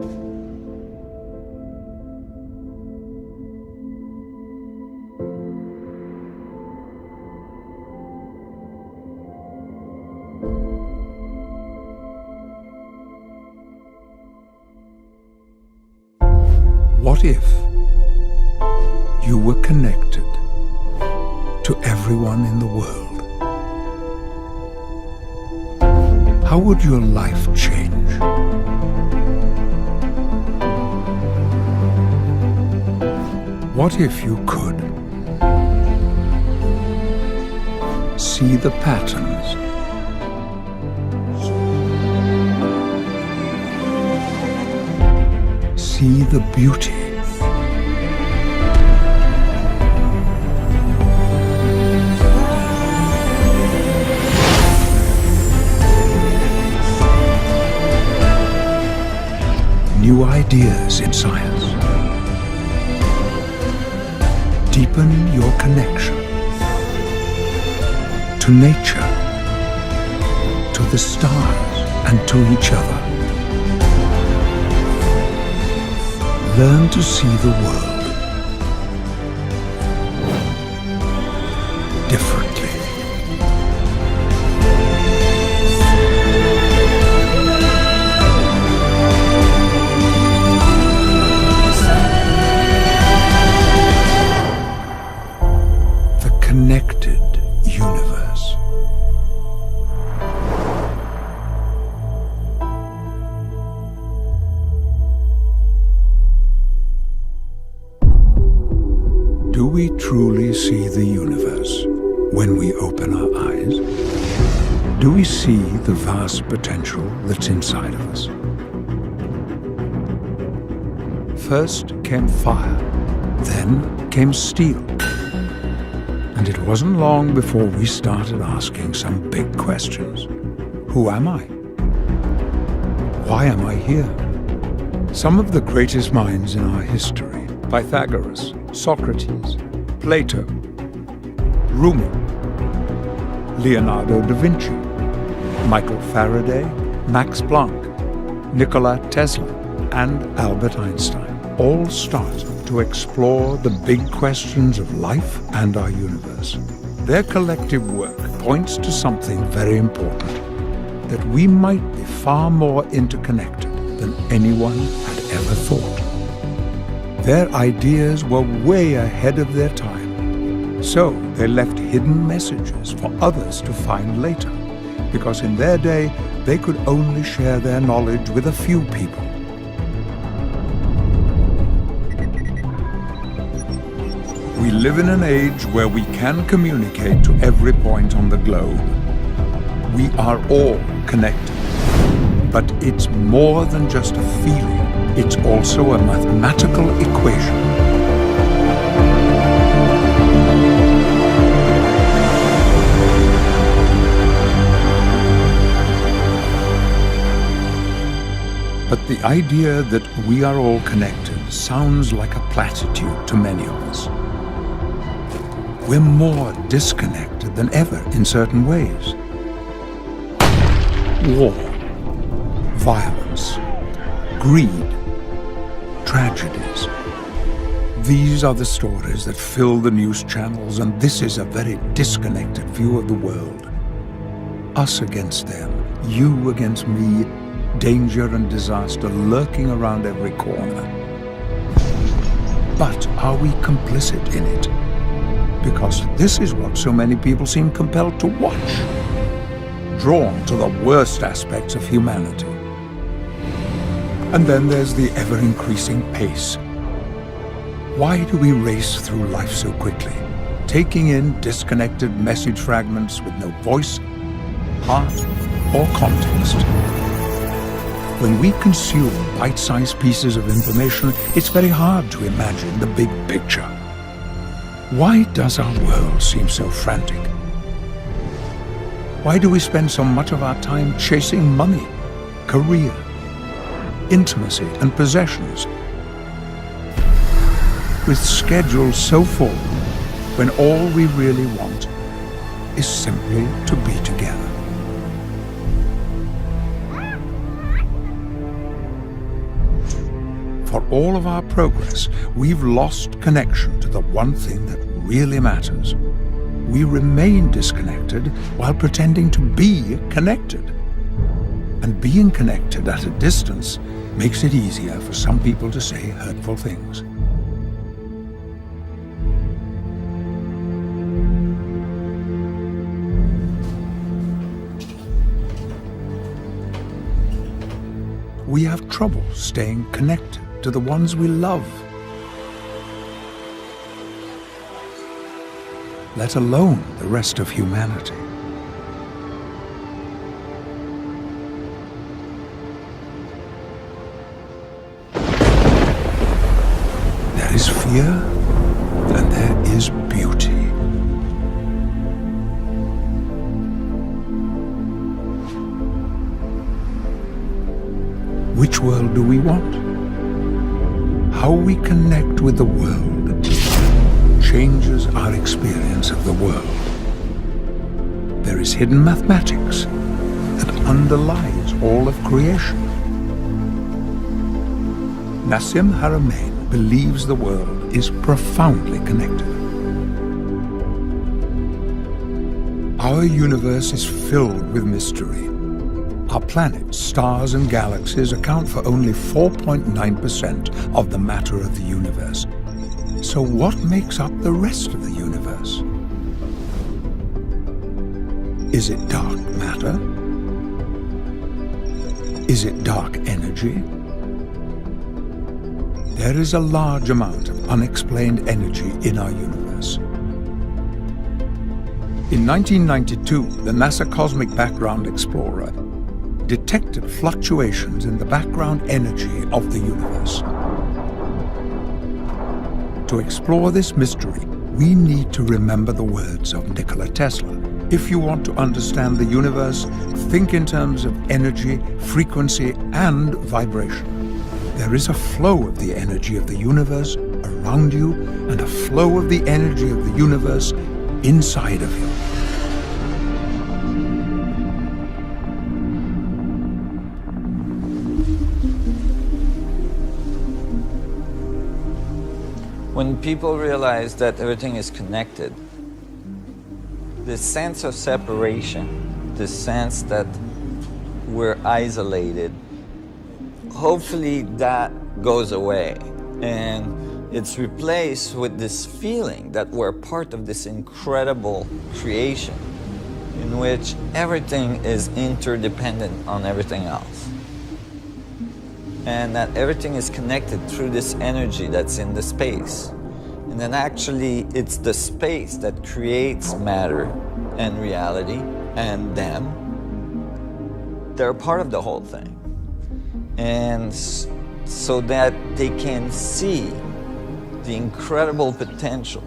What if you were connected to everyone in the world? How would your life change? What if you could see the patterns, see the beauty, new ideas in science, deepen your connection to nature, to the stars, and to each other. Learn to see the world differently. The connected universe. Do we truly see the universe when we open our eyes? Do we see the vast potential that's inside of us? First came fire, then came steel. And it wasn't long before we started asking some big questions. Who am I? Why am I here? Some of the greatest minds in our history, Pythagoras, Socrates, Plato, Rumi, Leonardo da Vinci, Michael Faraday, Max Planck, Nikola Tesla, and Albert Einstein all start to explore the big questions of life and our universe. Their collective work points to something very important, that we might be far more interconnected than anyone had ever thought. Their ideas were way ahead of their time, so they left hidden messages for others to find later, because in their day they could only share their knowledge with a few people. We live in an age where we can communicate to every point on the globe. We are all connected. But it's more than just a feeling. It's also a mathematical equation. But the idea that we are all connected sounds like a platitude to many of us. We're more disconnected than ever in certain ways. War, violence, greed, tragedies. These are the stories that fill the news channels, and this is a very disconnected view of the world. Us against them, you against me, danger and disaster lurking around every corner. But are we complicit in it? Because this is what so many people seem compelled to watch, drawn to the worst aspects of humanity. And then there's the ever-increasing pace. Why do we race through life so quickly, taking in disconnected message fragments with no voice, heart, or context? When we consume bite-sized pieces of information, it's very hard to imagine the big picture. Why does our world seem so frantic? Why do we spend so much of our time chasing money, career, intimacy, and possessions, with schedules so full when all we really want is simply to be together? For all of our progress, we've lost connection to the one thing that really matters. We remain disconnected while pretending to be connected. And being connected at a distance makes it easier for some people to say hurtful things. We have trouble staying connected to the ones we love, let alone the rest of humanity. There is fear and there is beauty. Which world do we want? How we connect with the world changes our experience of the world. There is hidden mathematics that underlies all of creation. Nassim Haramein believes the world is profoundly connected. Our universe is filled with mystery. Our planets, stars, and galaxies account for only 4.9% of the matter of the universe. So what makes up the rest of the universe? Is it dark matter? Is it dark energy? There is a large amount of unexplained energy in our universe. In 1992, the NASA Cosmic Background Explorer detected fluctuations in the background energy of the universe. To explore this mystery, we need to remember the words of Nikola Tesla. If you want to understand the universe, think in terms of energy, frequency, and vibration. There is a flow of the energy of the universe around you and a flow of the energy of the universe inside of you. When people realize that everything is connected, this sense of separation, this sense that we're isolated, hopefully that goes away. And it's replaced with this feeling that we're part of this incredible creation in which everything is interdependent on everything else. And that everything is connected through this energy that's in the space. And then actually it's the space that creates matter and reality and them. They're part of the whole thing. And so that they can see the incredible potential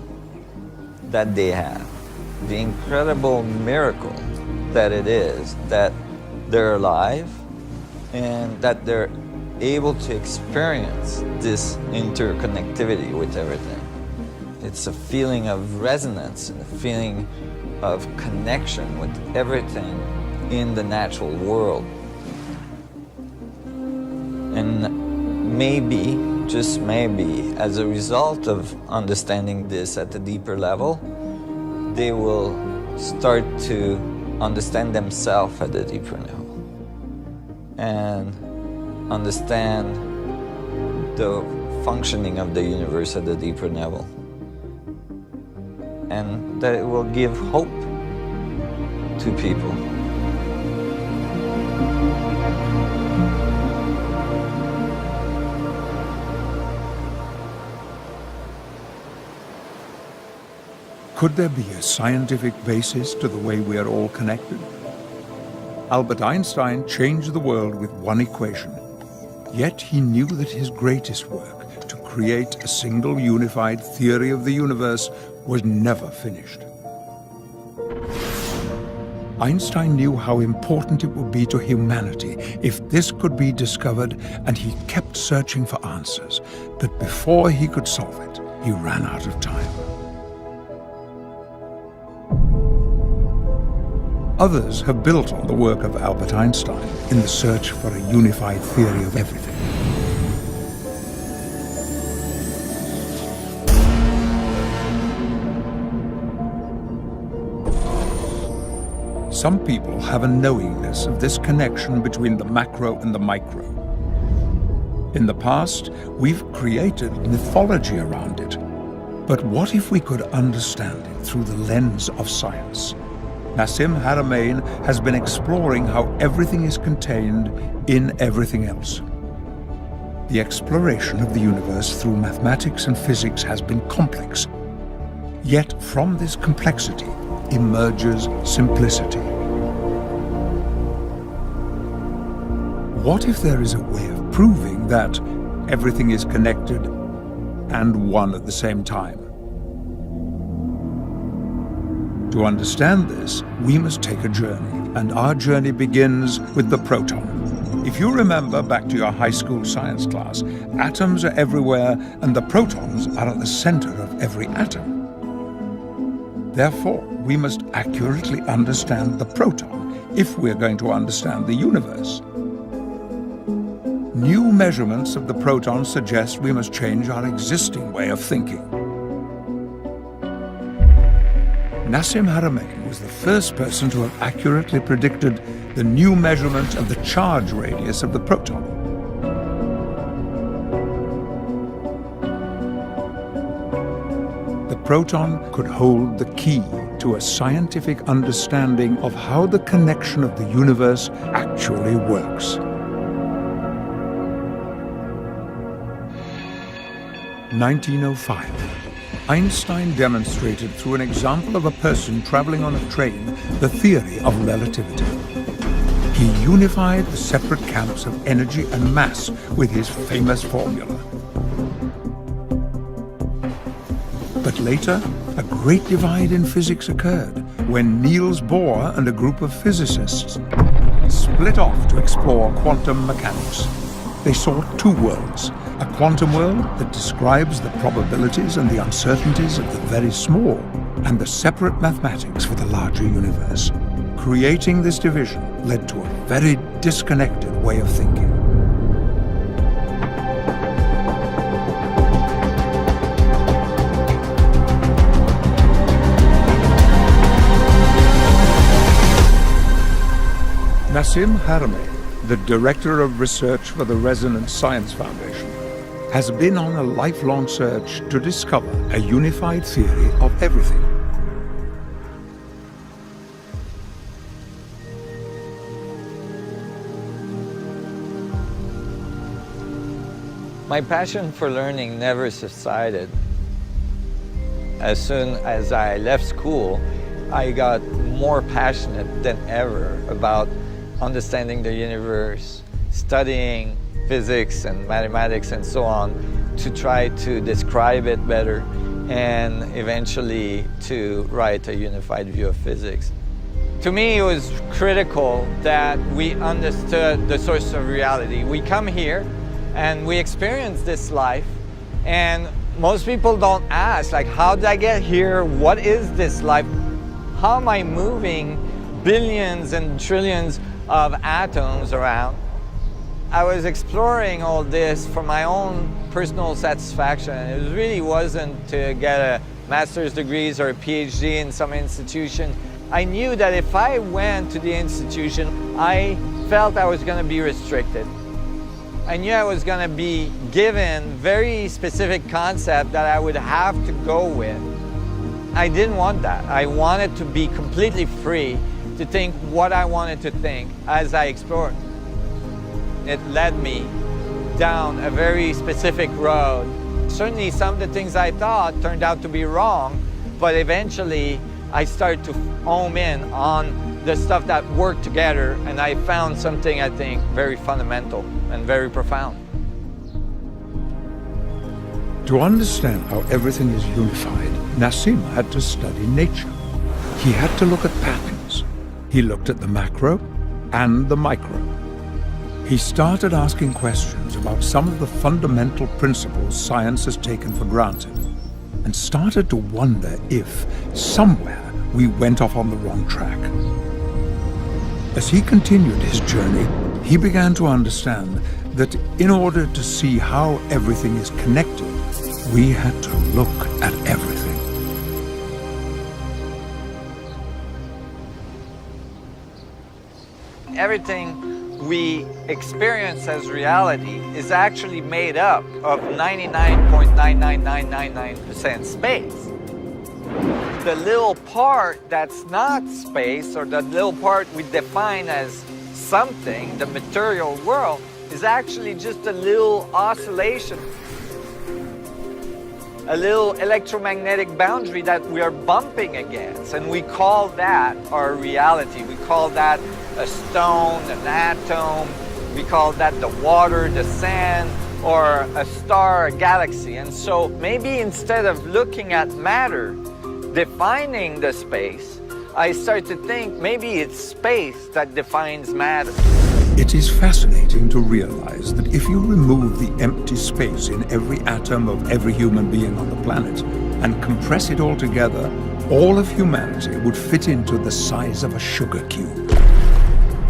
that they have, the incredible miracle that it is that they're alive and that they're able to experience this interconnectivity with everything. It's a feeling of resonance and a feeling of connection with everything in the natural world. And maybe, just maybe, as a result of understanding this at a deeper level, they will start to understand themselves at a deeper level and understand the functioning of the universe at a deeper level, and that it will give hope to people. Could there be a scientific basis to the way we are all connected? Albert Einstein changed the world with one equation. Yet he knew that his greatest work, to create a single unified theory of the universe, was never finished. Einstein knew how important it would be to humanity if this could be discovered, and he kept searching for answers. But before he could solve it, he ran out of time. Others have built on the work of Albert Einstein in the search for a unified theory of everything. Some people have a knowingness of this connection between the macro and the micro. In the past, we've created mythology around it. But what if we could understand it through the lens of science? Nassim Haramein has been exploring how everything is contained in everything else. The exploration of the universe through mathematics and physics has been complex. Yet from this complexity emerges simplicity. What if there is a way of proving that everything is connected and one at the same time? To understand this, we must take a journey, and our journey begins with the proton. If you remember back to your high school science class, atoms are everywhere and the protons are at the center of every atom. Therefore, we must accurately understand the proton if we're going to understand the universe. New measurements of the proton suggest we must change our existing way of thinking. Nassim Haramein was the first person to have accurately predicted the new measurement of the charge radius of the proton. The proton could hold the key to a scientific understanding of how the connection of the universe actually works. 1905. Einstein demonstrated through an example of a person traveling on a train the theory of relativity. He unified the separate camps of energy and mass with his famous formula. But later, a great divide in physics occurred when Niels Bohr and a group of physicists split off to explore quantum mechanics. They saw two worlds, a quantum world that describes the probabilities and the uncertainties of the very small, and the separate mathematics for the larger universe. Creating this division led to a very disconnected way of thinking. Nassim Haramein, the Director of Research for the Resonance Science Foundation, has been on a lifelong search to discover a unified theory of everything. My passion for learning never subsided. As soon as I left school, I got more passionate than ever about understanding the universe, studying physics and mathematics and so on to try to describe it better and eventually to write a unified view of physics. To me, it was critical that we understood the source of reality. We come here and we experience this life, and most people don't ask, like, how did I get here? What is this life? How am I moving billions and trillions of atoms around? I was exploring all this for my own personal satisfaction. It really wasn't to get a master's degrees or a PhD in some institution. I knew that if I went to the institution, I felt I was going to be restricted. I knew I was going to be given very specific concept that I would have to go with. I didn't want that. I wanted to be completely free to think what I wanted to think as I explored. It led me down a very specific road. Certainly some of the things I thought turned out to be wrong, but eventually I started to home in on the stuff that worked together, and I found something I think very fundamental and very profound. To understand how everything is unified, Nassim had to study nature. He had to look at patterns. He looked at the macro and the micro. He started asking questions about some of the fundamental principles science has taken for granted, and started to wonder if, somewhere, we went off on the wrong track. As he continued his journey, he began to understand that in order to see how everything is connected, we had to look at everything. everything we experience as reality is actually made up of 99.99999% space. The little part that's not space, or the little part we define as something, the material world, is actually just a little oscillation, a little electromagnetic boundary that we are bumping against, and we call that our reality. We call that a stone, an atom, we call that the water, the sand, or a star, a galaxy. And so maybe instead of looking at matter, defining the space, I start to think maybe it's space that defines matter. It is fascinating to realize that if you remove the empty space in every atom of every human being on the planet and compress it all together, all of humanity would fit into the size of a sugar cube.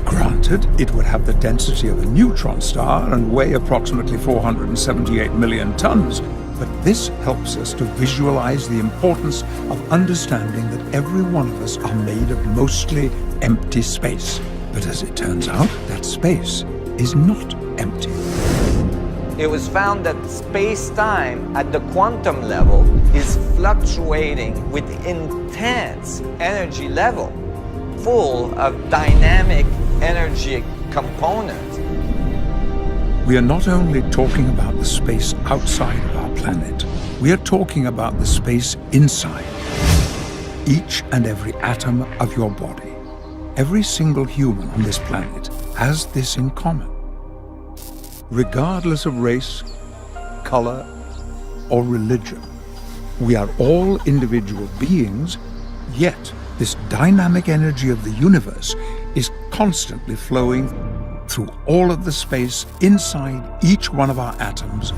Granted, it would have the density of a neutron star and weigh approximately 478 million tons, but this helps us to visualize the importance of understanding that every one of us are made of mostly empty space. But as it turns out, that space is not empty. It was found that space-time at the quantum level is fluctuating with intense energy level, full of dynamic energy components. We are not only talking about the space outside of our planet, we are talking about the space inside. Each and every atom of your body, every single human on this planet has this in common. Regardless of race, color, or religion, we are all individual beings, yet this dynamic energy of the universe is constantly flowing through all of the space inside each one of our atoms,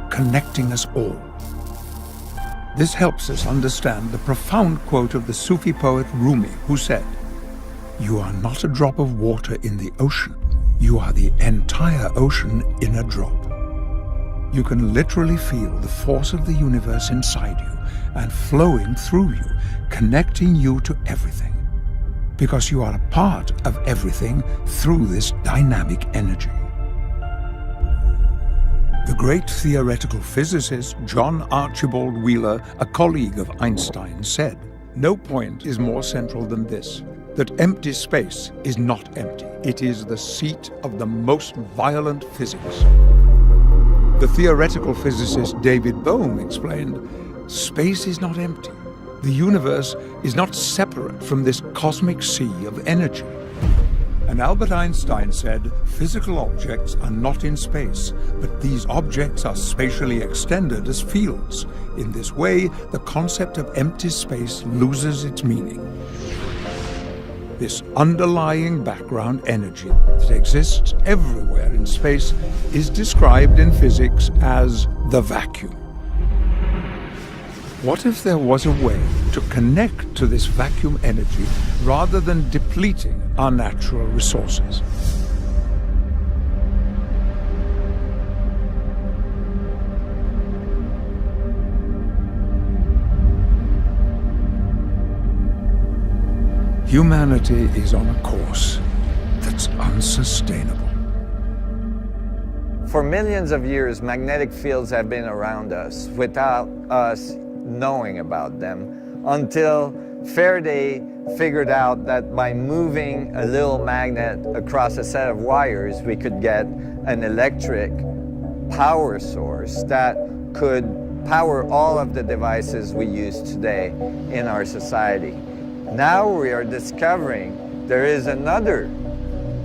connecting us all. This helps us understand the profound quote of the Sufi poet Rumi, who said, "You are not a drop of water in the ocean, you are the entire ocean in a drop." You can literally feel the force of the universe inside you and flowing through you, connecting you to everything, because you are a part of everything through this dynamic energy. The great theoretical physicist John Archibald Wheeler, a colleague of Einstein, said, "No point is more central than this, that empty space is not empty. It is the seat of the most violent physics." The theoretical physicist David Bohm explained, "Space is not empty. The universe is not separate from this cosmic sea of energy." And Albert Einstein said, "Physical objects are not in space, but these objects are spatially extended as fields. In this way, the concept of empty space loses its meaning." This underlying background energy that exists everywhere in space is described in physics as the vacuum. What if there was a way to connect to this vacuum energy rather than depleting our natural resources? Humanity is on a course that's unsustainable. For millions of years, magnetic fields have been around us without us knowing about them, until Faraday figured out that by moving a little magnet across a set of wires, we could get an electric power source that could power all of the devices we use today in our society. Now we are discovering there is another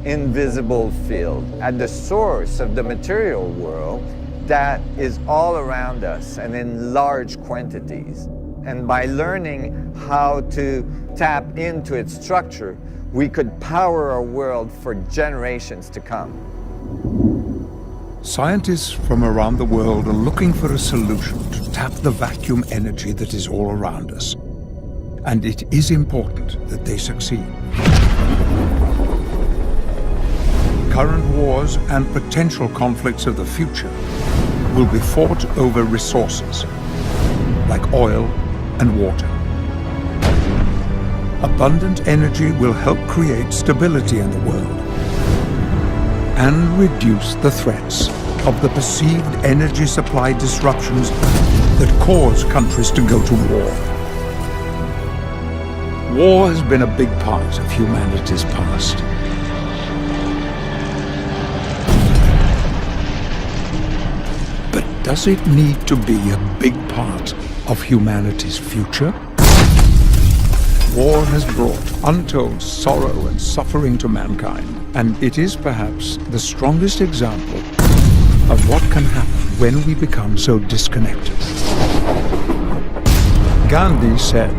invisible field at the source of the material world that is all around us and in large quantities. And by learning how to tap into its structure, we could power our world for generations to come. Scientists from around the world are looking for a solution to tap the vacuum energy that is all around us. And it is important that they succeed. Current wars and potential conflicts of the future will be fought over resources like oil and water. Abundant energy will help create stability in the world and reduce the threats of the perceived energy supply disruptions that cause countries to go to war. War has been a big part of humanity's past. But does it need to be a big part of humanity's future? War has brought untold sorrow and suffering to mankind, and it is perhaps the strongest example of what can happen when we become so disconnected. Gandhi said,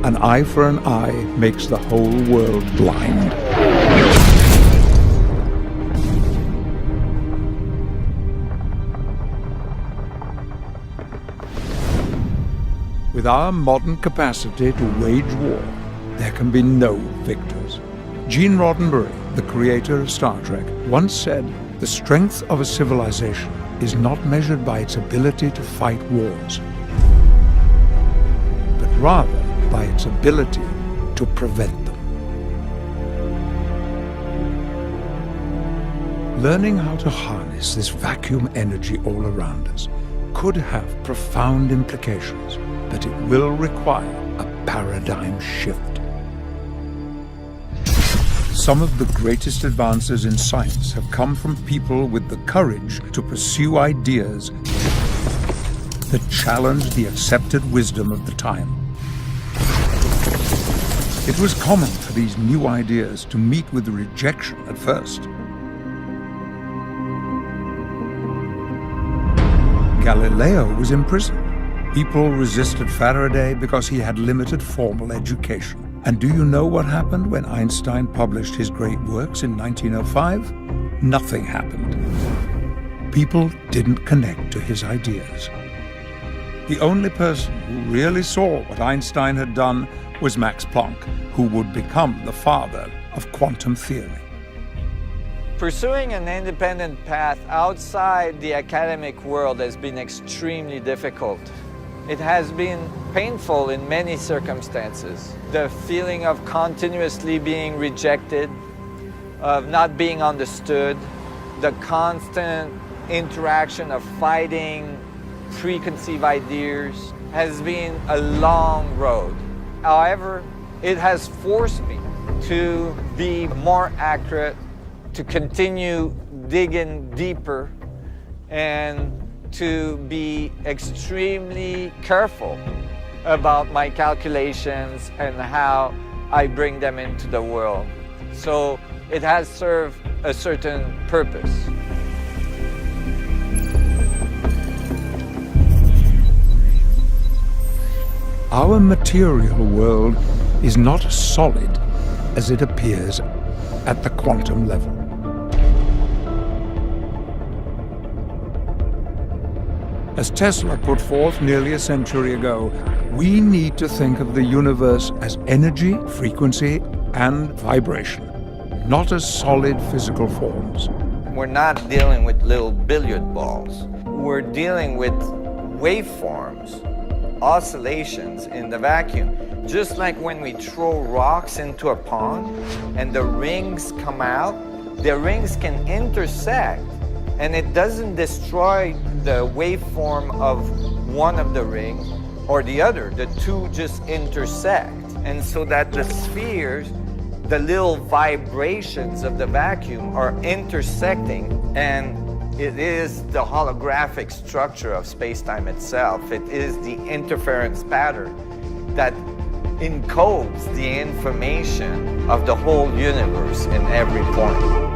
"An eye for an eye makes the whole world blind." With our modern capacity to wage war, there can be no victors. Gene Roddenberry, the creator of Star Trek, once said, "The strength of a civilization is not measured by its ability to fight wars, but rather by its ability to prevent them." Learning how to harness this vacuum energy all around us could have profound implications, but it will require a paradigm shift. Some of the greatest advances in science have come from people with the courage to pursue ideas that challenge the accepted wisdom of the time. It was common for these new ideas to meet with rejection at first. Galileo was imprisoned. People resisted Faraday because he had limited formal education. And do you know what happened when Einstein published his great works in 1905? Nothing happened. People didn't connect to his ideas. The only person who really saw what Einstein had done was Max Planck, who would become the father of quantum theory. Pursuing an independent path outside the academic world has been extremely difficult. It has been painful in many circumstances. The feeling of continuously being rejected, of not being understood, the constant interaction of fighting preconceived ideas has been a long road. However, it has forced me to be more accurate, to continue digging deeper, and to be extremely careful about my calculations and how I bring them into the world. So it has served a certain purpose. Our material world is not as solid as it appears at the quantum level. As Tesla put forth nearly a century ago, we need to think of the universe as energy, frequency, and vibration, not as solid physical forms. We're not dealing with little billiard balls. We're dealing with waveforms, oscillations in the vacuum. Just like when we throw rocks into a pond and the rings come out, the rings can intersect and it doesn't destroy the waveform of one of the rings or the other. The two just intersect. And so that the spheres, the little vibrations of the vacuum are intersecting, and it is the holographic structure of space-time itself. It is the interference pattern that encodes the information of the whole universe in every point.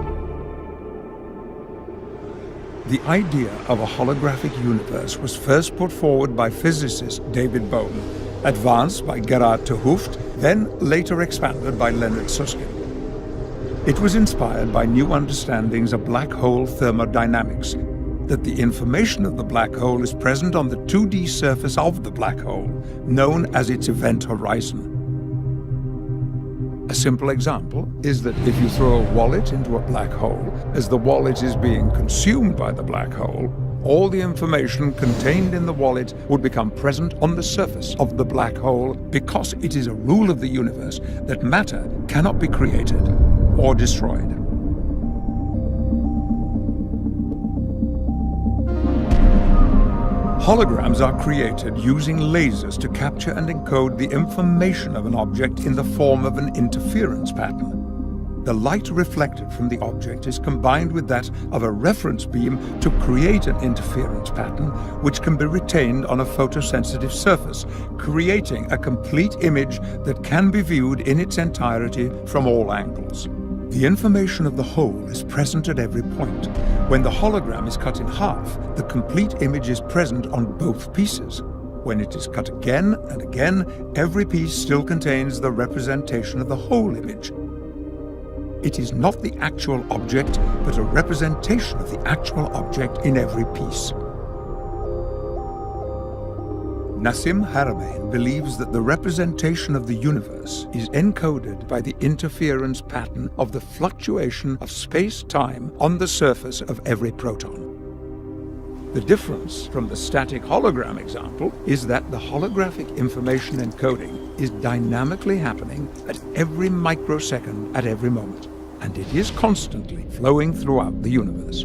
The idea of a holographic universe was first put forward by physicist David Bohm, advanced by Gerard 't Hooft, then later expanded by Leonard Susskind. It was inspired by new understandings of black hole thermodynamics, that the information of the black hole is present on the 2D surface of the black hole, known as its event horizon. A simple example is that if you throw a wallet into a black hole, as the wallet is being consumed by the black hole, all the information contained in the wallet would become present on the surface of the black hole, because it is a rule of the universe that matter cannot be created or destroyed. Holograms are created using lasers to capture and encode the information of an object in the form of an interference pattern. The light reflected from the object is combined with that of a reference beam to create an interference pattern which can be retained on a photosensitive surface, creating a complete image that can be viewed in its entirety from all angles. The information of the whole is present at every point. When the hologram is cut in half, the complete image is present on both pieces. When it is cut again and again, every piece still contains the representation of the whole image. It is not the actual object, but a representation of the actual object in every piece. Nassim Haramein believes that the representation of the universe is encoded by the interference pattern of the fluctuation of space-time on the surface of every proton. The difference from the static hologram example is that the holographic information encoding is dynamically happening at every microsecond at every moment, and it is constantly flowing throughout the universe.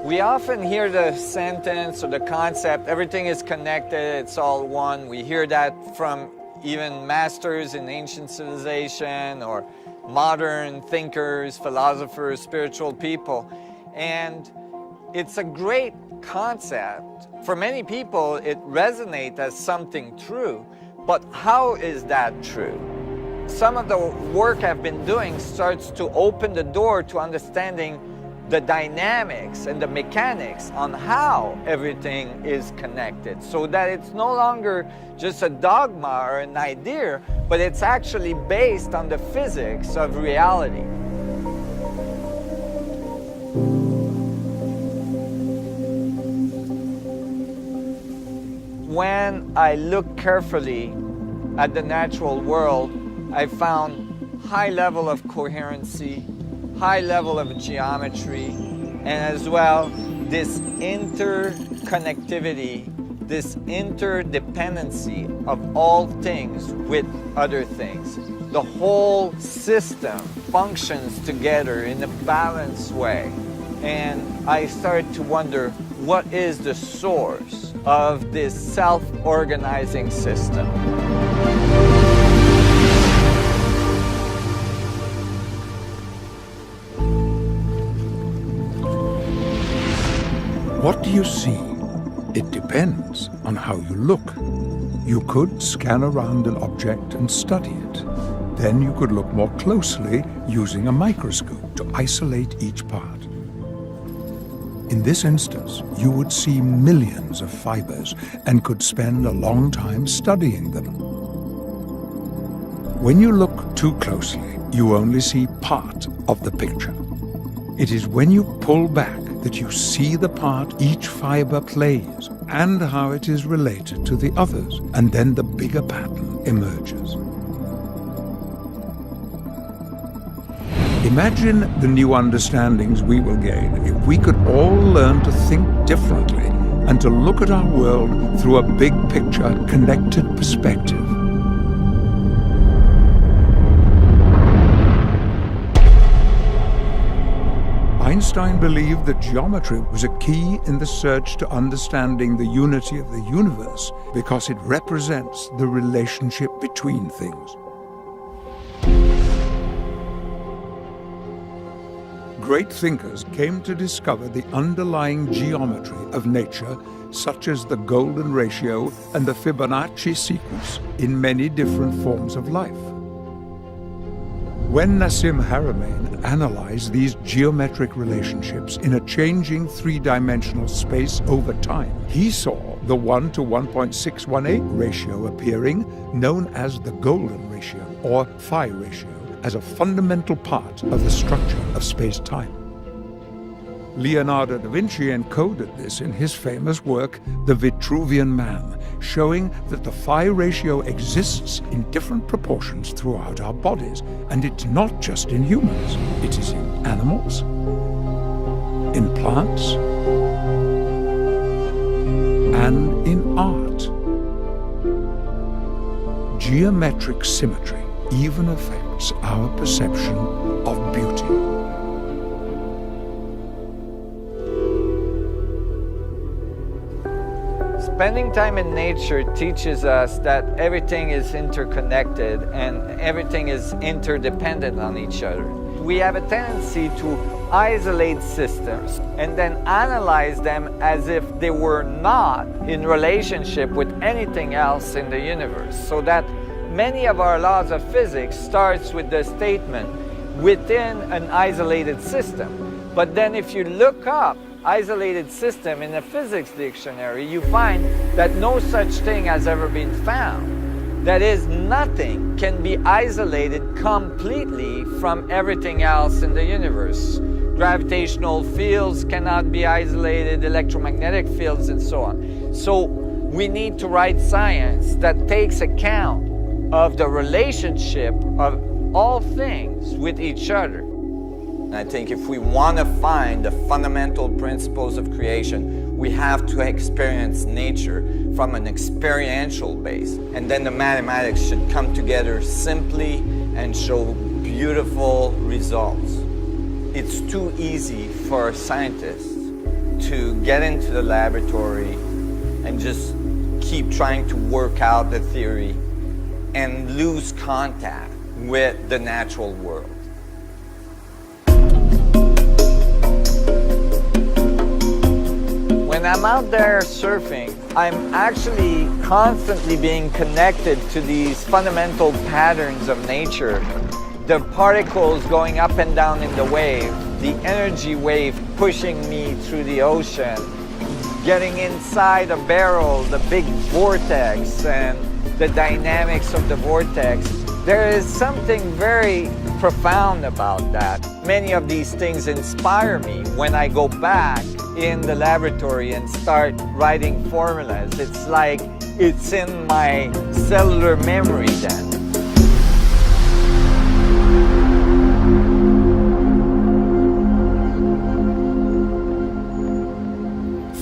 We often hear the sentence or the concept, everything is connected, it's all one. We hear that from even masters in ancient civilization or modern thinkers, philosophers, spiritual people. And it's a great concept. For many people, it resonates as something true. But how is that true? Some of the work I've been doing starts to open the door to understanding the dynamics and the mechanics on how everything is connected, so that it's no longer just a dogma or an idea, but it's actually based on the physics of reality. When I look carefully at the natural world, I found high level of coherency, high level of geometry, and as well this interconnectivity, this interdependency of all things with other things. The whole system functions together in a balanced way. And I started to wonder, what is the source of this self-organizing system? What do you see? It depends on how you look. You could scan around an object and study it. Then you could look more closely using a microscope to isolate each part. In this instance, you would see millions of fibers and could spend a long time studying them. When you look too closely, you only see part of the picture. It is when you pull back that you see the part each fiber plays and how it is related to the others, and then the bigger pattern emerges. Imagine the new understandings we will gain if we could all learn to think differently and to look at our world through a big picture, connected perspective. Einstein believed that geometry was a key in the search to understanding the unity of the universe because it represents the relationship between things. Great thinkers came to discover the underlying geometry of nature, such as the golden ratio and the Fibonacci sequence, in many different forms of life. When Nassim Haramein analyzed these geometric relationships in a changing three-dimensional space over time, he saw the 1 to 1.618 ratio appearing, known as the golden ratio or phi ratio, as a fundamental part of the structure of space-time. Leonardo da Vinci encoded this in his famous work, The Vitruvian Man, showing that the phi ratio exists in different proportions throughout our bodies. And it's not just in humans. It is in animals, in plants, and in art. Geometric symmetry even affects our perception of beauty. Spending time in nature teaches us that everything is interconnected and everything is interdependent on each other. We have a tendency to isolate systems and then analyze them as if they were not in relationship with anything else in the universe. So that many of our laws of physics starts with the statement within an isolated system. But then if you look up isolated system in a physics dictionary, you find that no such thing has ever been found. That is, nothing can be isolated completely from everything else in the universe. Gravitational fields cannot be isolated, electromagnetic fields, and so on. So we need to write science that takes account of the relationship of all things with each other. I think if we want to find the fundamental principles of creation, we have to experience nature from an experiential base. And then the mathematics should come together simply and show beautiful results. It's too easy for scientists to get into the laboratory and just keep trying to work out the theory and lose contact with the natural world. When I'm out there surfing, I'm actually constantly being connected to these fundamental patterns of nature. The particles going up and down in the wave, the energy wave pushing me through the ocean, getting inside a barrel, the big vortex, and the dynamics of the vortex. There is something very profound about that. Many of these things inspire me when I go back in the laboratory and start writing formulas. It's like it's in my cellular memory then.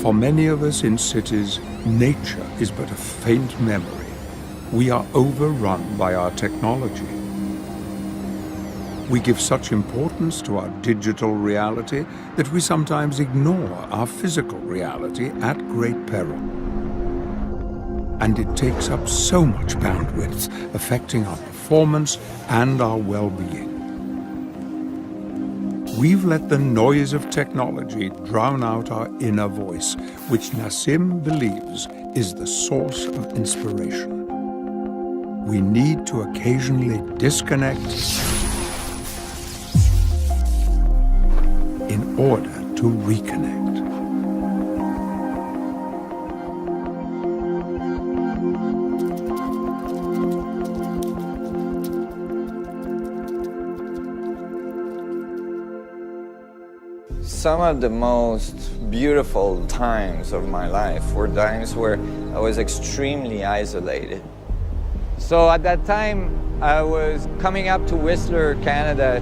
For many of us in cities, nature is but a faint memory. We are overrun by our technology. We give such importance to our digital reality that we sometimes ignore our physical reality at great peril. And it takes up so much bandwidth, affecting our performance and our well-being. We've let the noise of technology drown out our inner voice, which Nassim believes is the source of inspiration. We need to occasionally disconnect in order to reconnect. Some of the most beautiful times of my life were times where I was extremely isolated. So at that time, I was coming up to Whistler, Canada.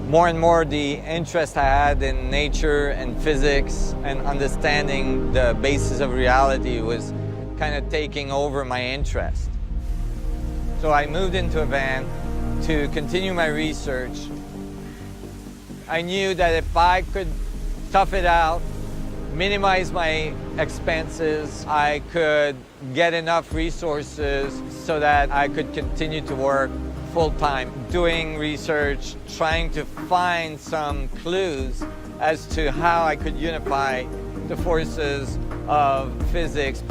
More and more the interest I had in nature and physics and understanding the basis of reality was kind of taking over my interest. So I moved into a van to continue my research. I knew that if I could tough it out, minimize my expenses, I could get enough resources so that I could continue to work full-time, doing research, trying to find some clues as to how I could unify the forces of physics.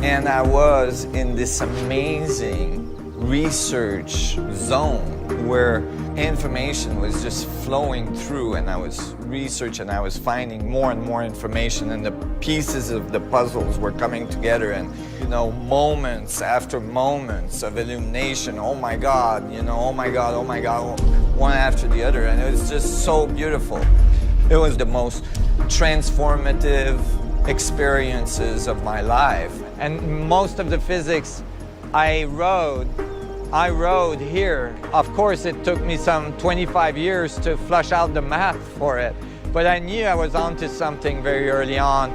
And I was in this amazing research zone where information was just flowing through, and I was researching, I was finding more and more information, and the pieces of the puzzles were coming together, and moments after moments of illumination. Oh my God, oh my God, oh my God, one after the other, and it was just so beautiful. It was the most transformative experiences of my life. And most of the physics I wrote here. Of course, it took me some 25 years to flush out the math for it, but I knew I was onto something very early on.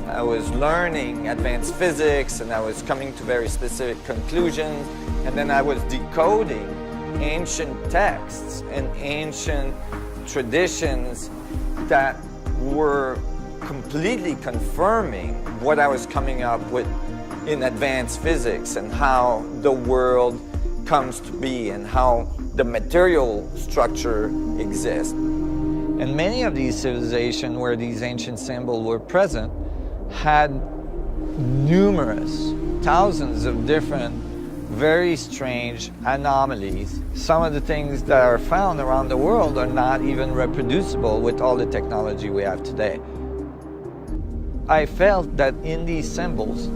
I was learning advanced physics, and I was coming to very specific conclusions, and then I was decoding ancient texts and ancient traditions that were completely confirming what I was coming up with in advanced physics, and how the world comes to be, and how the material structure exists. And many of these civilizations where these ancient symbols were present had numerous, thousands of different, very strange anomalies. Some of the things that are found around the world are not even reproducible with all the technology we have today. I felt that in these symbols,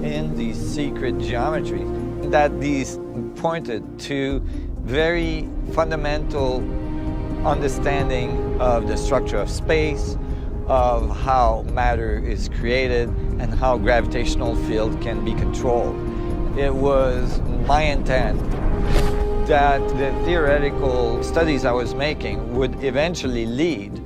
in these secret geometries, that these pointed to very fundamental understanding of the structure of space, of how matter is created, and how gravitational field can be controlled. It was my intent that the theoretical studies I was making would eventually lead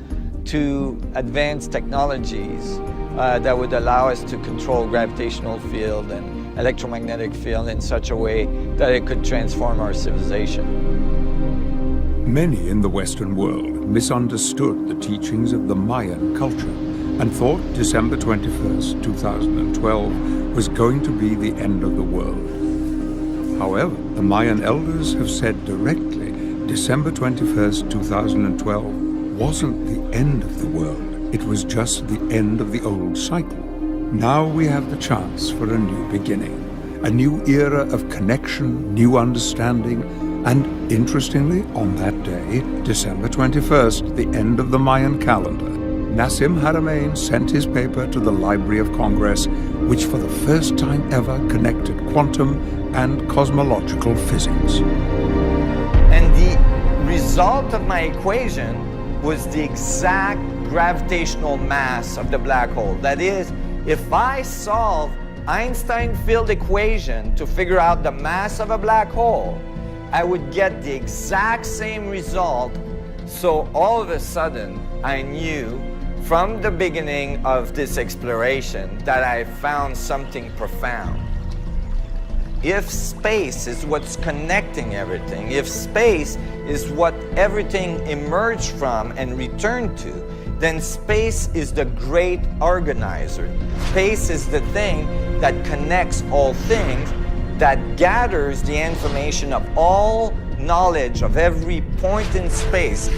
to advanced technologies that would allow us to control gravitational field and electromagnetic field in such a way that it could transform our civilization. Many in the Western world misunderstood the teachings of the Mayan culture and thought December 21st, 2012 was going to be the end of the world. However, the Mayan elders have said directly December 21st, 2012 wasn't the end of the world. It was just the end of the old cycle. Now we have the chance for a new beginning, a new era of connection, new understanding, and interestingly, on that day, December 21st, the end of the Mayan calendar, Nassim Haramein sent his paper to the Library of Congress, which for the first time ever connected quantum and cosmological physics. And the result of my equation was the exact gravitational mass of the black hole. That is, if I solve Einstein field equation to figure out the mass of a black hole, I would get the exact same result. So all of a sudden, I knew from the beginning of this exploration that I found something profound. If space is what's connecting everything, if space is what everything emerged from and returned to, then space is the great organizer. Space is the thing that connects all things, that gathers the information of all knowledge of every point in space.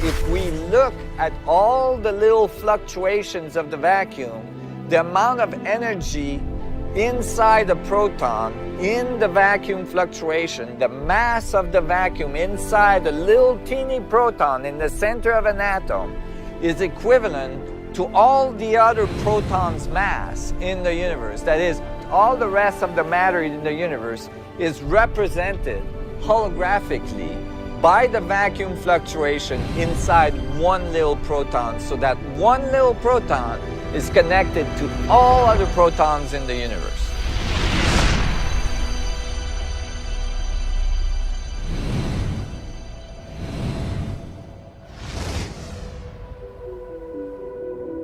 If we look at all the little fluctuations of the vacuum, the amount of energy inside a proton, in the vacuum fluctuation, the mass of the vacuum inside a little teeny proton in the center of an atom is equivalent to all the other protons' mass in the universe. That is, all the rest of the matter in the universe is represented holographically by the vacuum fluctuation inside one little proton, so that one little proton is connected to all other protons in the universe.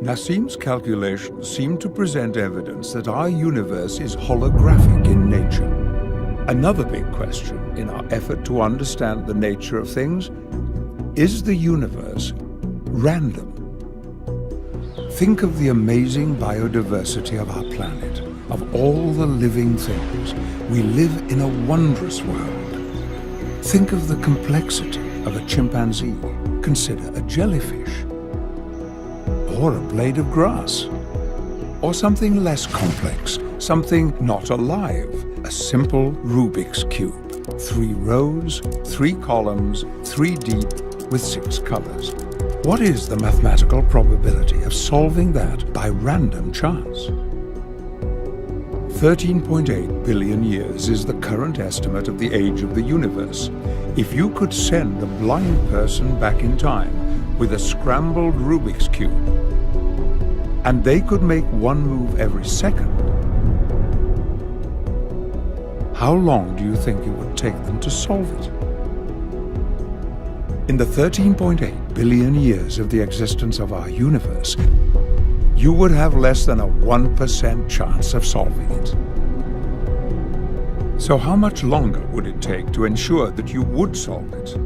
Nassim's calculations seem to present evidence that our universe is holographic in nature. Another big question in our effort to understand the nature of things: is the universe random? Think of the amazing biodiversity of our planet, of all the living things. We live in a wondrous world. Think of the complexity of a chimpanzee. Consider a jellyfish, or a blade of grass, or something less complex, something not alive, a simple Rubik's Cube. 3 rows, 3 columns, 3 deep, with 6 colors. What is the mathematical probability of solving that by random chance? 13.8 billion years is the current estimate of the age of the universe. If you could send a blind person back in time with a scrambled Rubik's Cube, and they could make one move every second, how long do you think it would take them to solve it? In the 13.8 billion years of the existence of our universe, you would have less than a 1% chance of solving it. So how much longer would it take to ensure that you would solve it?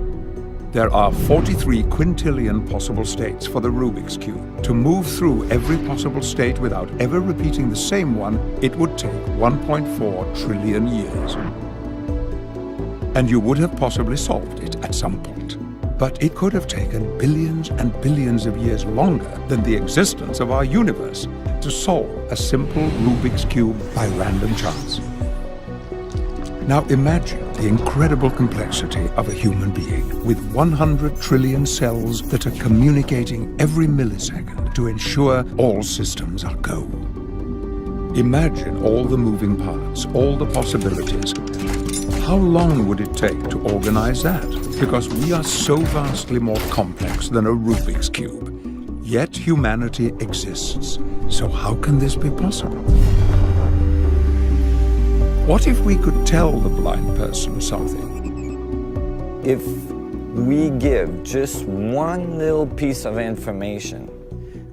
There are 43 quintillion possible states for the Rubik's Cube. To move through every possible state without ever repeating the same one, it would take 1.4 trillion years. And you would have possibly solved it at some point. But it could have taken billions and billions of years longer than the existence of our universe to solve a simple Rubik's Cube by random chance. Now imagine the incredible complexity of a human being with 100 trillion cells that are communicating every millisecond to ensure all systems are go. Imagine all the moving parts, all the possibilities. How long would it take to organize that? Because we are so vastly more complex than a Rubik's Cube. Yet humanity exists. So how can this be possible? What if we could tell the blind person something? If we give just one little piece of information,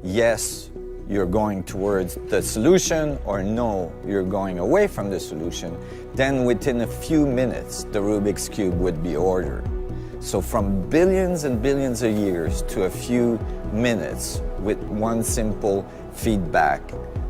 yes, you're going towards the solution, or no, you're going away from the solution, then within a few minutes, the Rubik's Cube would be ordered. So from billions and billions of years to a few minutes with one simple feedback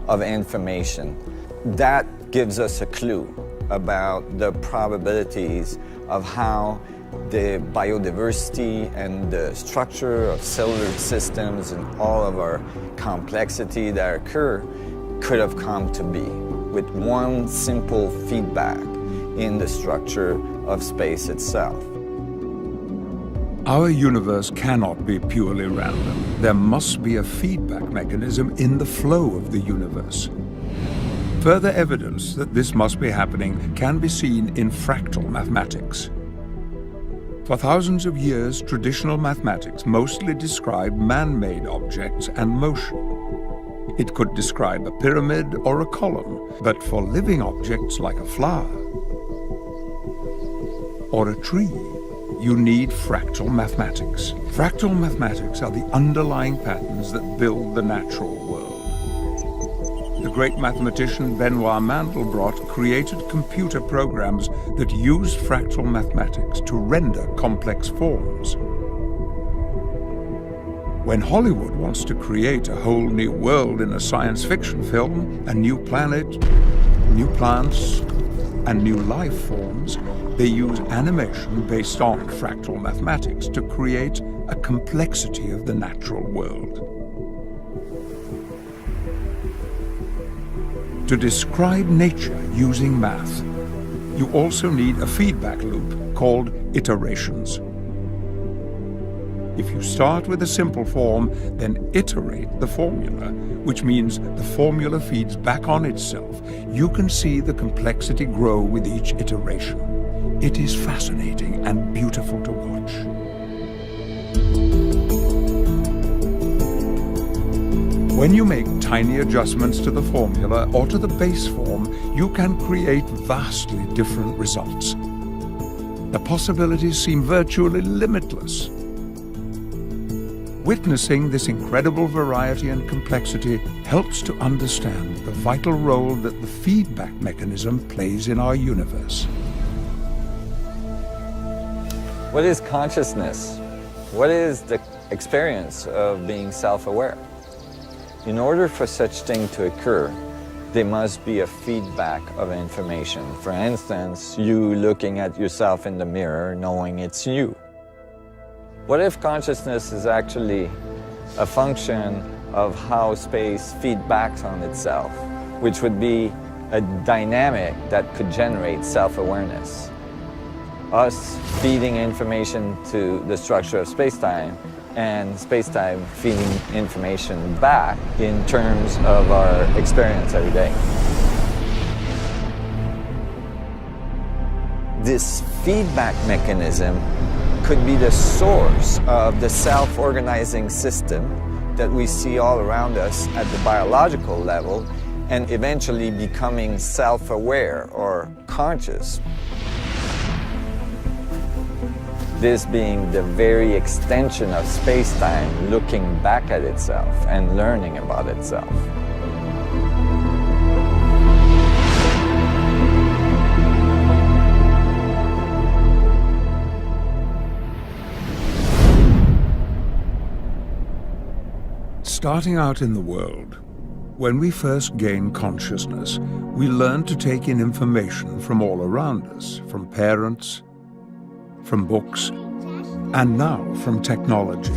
of information, that gives us a clue about the probabilities of how the biodiversity and the structure of cellular systems and all of our complexity that occur could have come to be with one simple feedback in the structure of space itself. Our universe cannot be purely random. There must be a feedback mechanism in the flow of the universe. Further evidence that this must be happening can be seen in fractal mathematics. For thousands of years, traditional mathematics mostly described man-made objects and motion. It could describe a pyramid or a column, but for living objects like a flower or a tree, you need fractal mathematics. Fractal mathematics are the underlying patterns that build the natural world. The great mathematician Benoit Mandelbrot created computer programs that used fractal mathematics to render complex forms. When Hollywood wants to create a whole new world in a science fiction film, a new planet, new plants, and new life forms, they use animation based on fractal mathematics to create a complexity of the natural world. To describe nature using math, you also need a feedback loop called iterations. If you start with a simple form, then iterate the formula, which means the formula feeds back on itself. You can see the complexity grow with each iteration. It is fascinating and beautiful to watch. When you make tiny adjustments to the formula or to the base form, you can create vastly different results. The possibilities seem virtually limitless. Witnessing this incredible variety and complexity helps to understand the vital role that the feedback mechanism plays in our universe. What is consciousness? What is the experience of being self-aware? In order for such thing to occur, there must be a feedback of information. For instance, you looking at yourself in the mirror, knowing it's you. What if consciousness is actually a function of how space feedbacks on itself, which would be a dynamic that could generate self-awareness? us feeding information to the structure of space-time, and space-time feeding information back in terms of our experience every day. This feedback mechanism could be the source of the self-organizing system that we see all around us at the biological level, and eventually becoming self-aware or conscious. This being the very extension of space-time, looking back at itself and learning about itself. Starting out in the world, when we first gain consciousness, we learn to take in information from all around us, from parents, from books, and now from technology.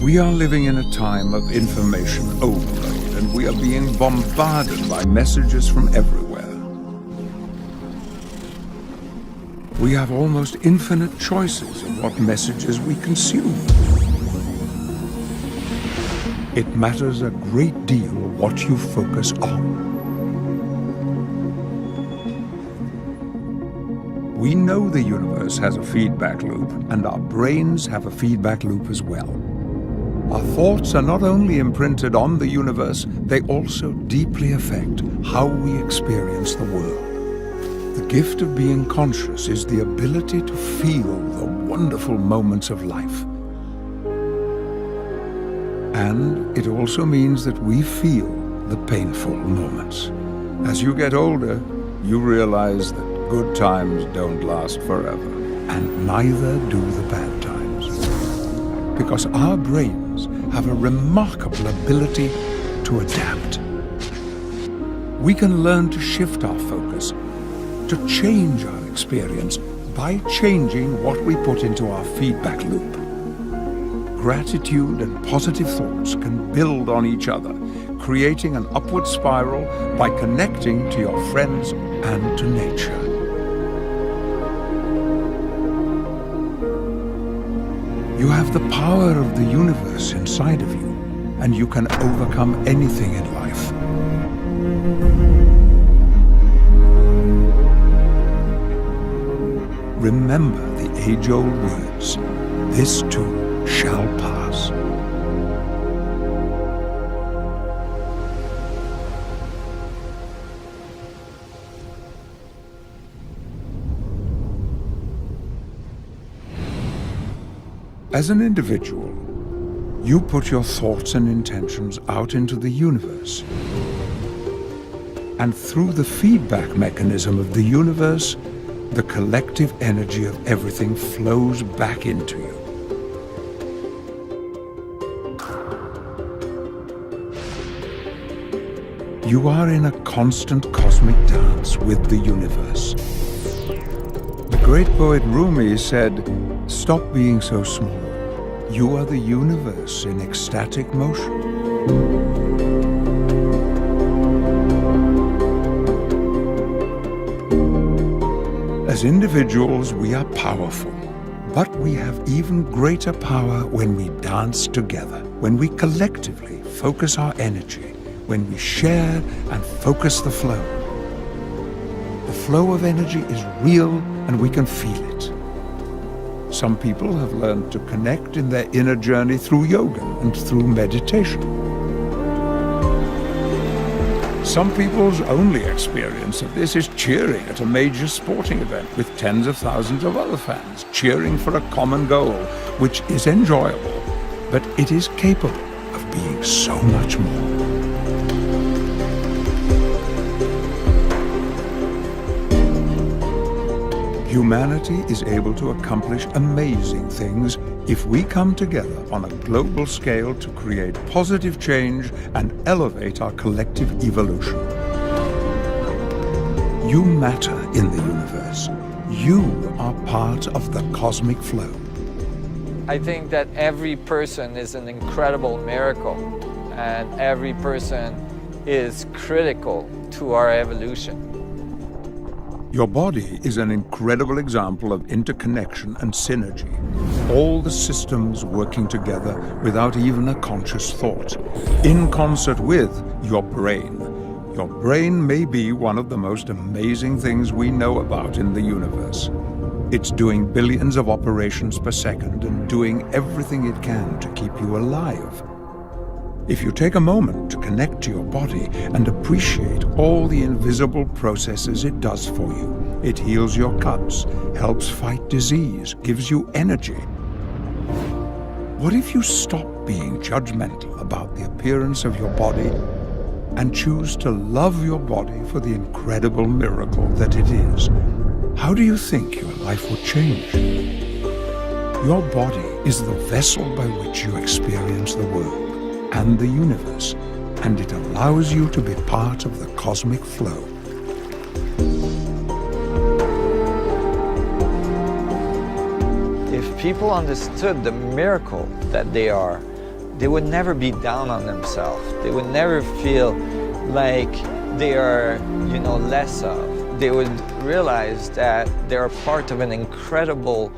We are living in a time of information overload, and we are being bombarded by messages from everywhere. We have almost infinite choices of what messages we consume. It matters a great deal what you focus on. We know the universe has a feedback loop, and our brains have a feedback loop as well. Our thoughts are not only imprinted on the universe, they also deeply affect how we experience the world. The gift of being conscious is the ability to feel the wonderful moments of life. And it also means that we feel the painful moments. As you get older, you realize that good times don't last forever, and neither do the bad times. Because our brains have a remarkable ability to adapt. We can learn to shift our focus, to change our experience by changing what we put into our feedback loop. Gratitude and positive thoughts can build on each other, creating an upward spiral by connecting to your friends and to nature. You have the power of the universe inside of you, and you can overcome anything in life. Remember the age-old words, this too shall pass. As an individual, you put your thoughts and intentions out into the universe. And through the feedback mechanism of the universe, the collective energy of everything flows back into you. You are in a constant cosmic dance with the universe. The great poet Rumi said, "Stop being so small. You are the universe in ecstatic motion." As individuals, we are powerful, but we have even greater power when we dance together, when we collectively focus our energy, when we share and focus the flow. The flow of energy is real and we can feel it. Some people have learned to connect in their inner journey through yoga and through meditation. Some people's only experience of this is cheering at a major sporting event with tens of thousands of other fans cheering for a common goal, which is enjoyable, but it is capable of being so much more. Humanity is able to accomplish amazing things if we come together on a global scale to create positive change and elevate our collective evolution. You matter in the universe. You are part of the cosmic flow. I think that every person is an incredible miracle, and every person is critical to our evolution. Your body is an incredible example of interconnection and synergy. All the systems working together without even a conscious thought, in concert with your brain. Your brain may be one of the most amazing things we know about in the universe. It's doing billions of operations per second and doing everything it can to keep you alive. If you take a moment to connect to your body and appreciate all the invisible processes it does for you, it heals your cuts, helps fight disease, gives you energy. What if you stop being judgmental about the appearance of your body and choose to love your body for the incredible miracle that it is? How do you think your life would change? Your body is the vessel by which you experience the world and the universe, and it allows you to be part of the cosmic flow. If people understood the miracle that they are, they would never be down on themselves. They would never feel like they are, less of. They would realize that they're part of an incredible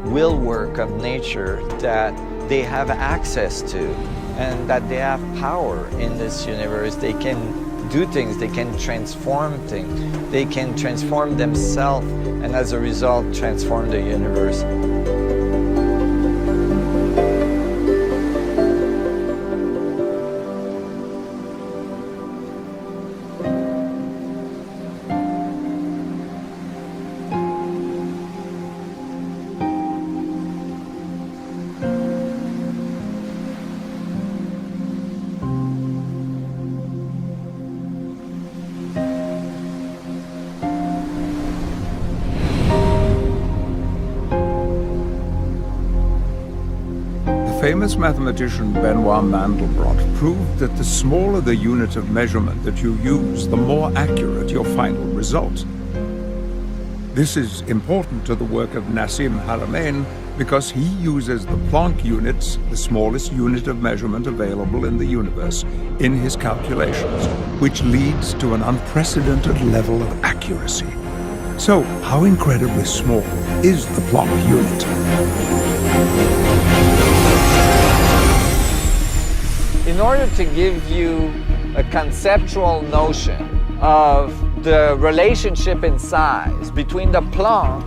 will work of nature that they have access to, and that they have power in this universe. They can do things, they can transform things, they can transform themselves, and as a result, transform the universe. Famous mathematician Benoit Mandelbrot proved that the smaller the unit of measurement that you use, the more accurate your final result. This is important to the work of Nassim Haramein because he uses the Planck units, the smallest unit of measurement available in the universe, in his calculations, which leads to an unprecedented level of accuracy. So, how incredibly small is the Planck unit? In order to give you a conceptual notion of the relationship in size between the Planck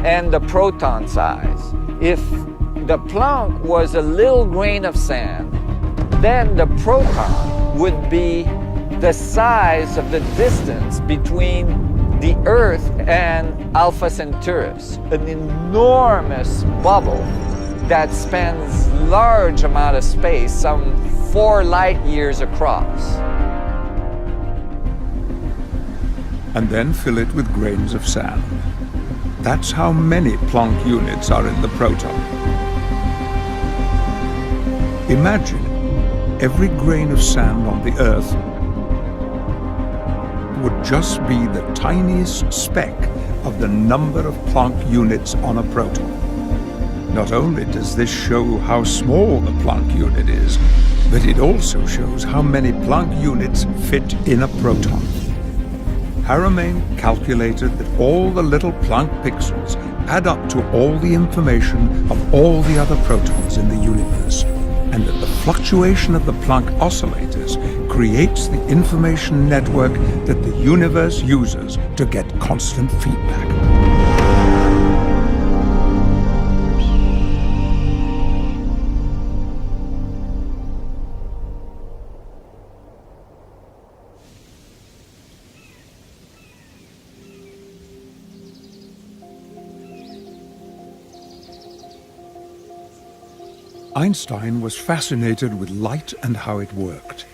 and the proton size, if the Planck was a little grain of sand, then the proton would be the size of the distance between the Earth and Alpha Centaurus, an enormous bubble that spans large amount of space, some 4 light years across. And then fill it with grains of sand. That's how many Planck units are in the proton. Imagine every grain of sand on the Earth would just be the tiniest speck of the number of Planck units on a proton. Not only does this show how small the Planck unit is, but it also shows how many Planck units fit in a proton. Haramein calculated that all the little Planck pixels add up to all the information of all the other protons in the universe, and that the fluctuation of the Planck oscillators creates the information network that the universe uses to get constant feedback. Einstein was fascinated with light and how it worked.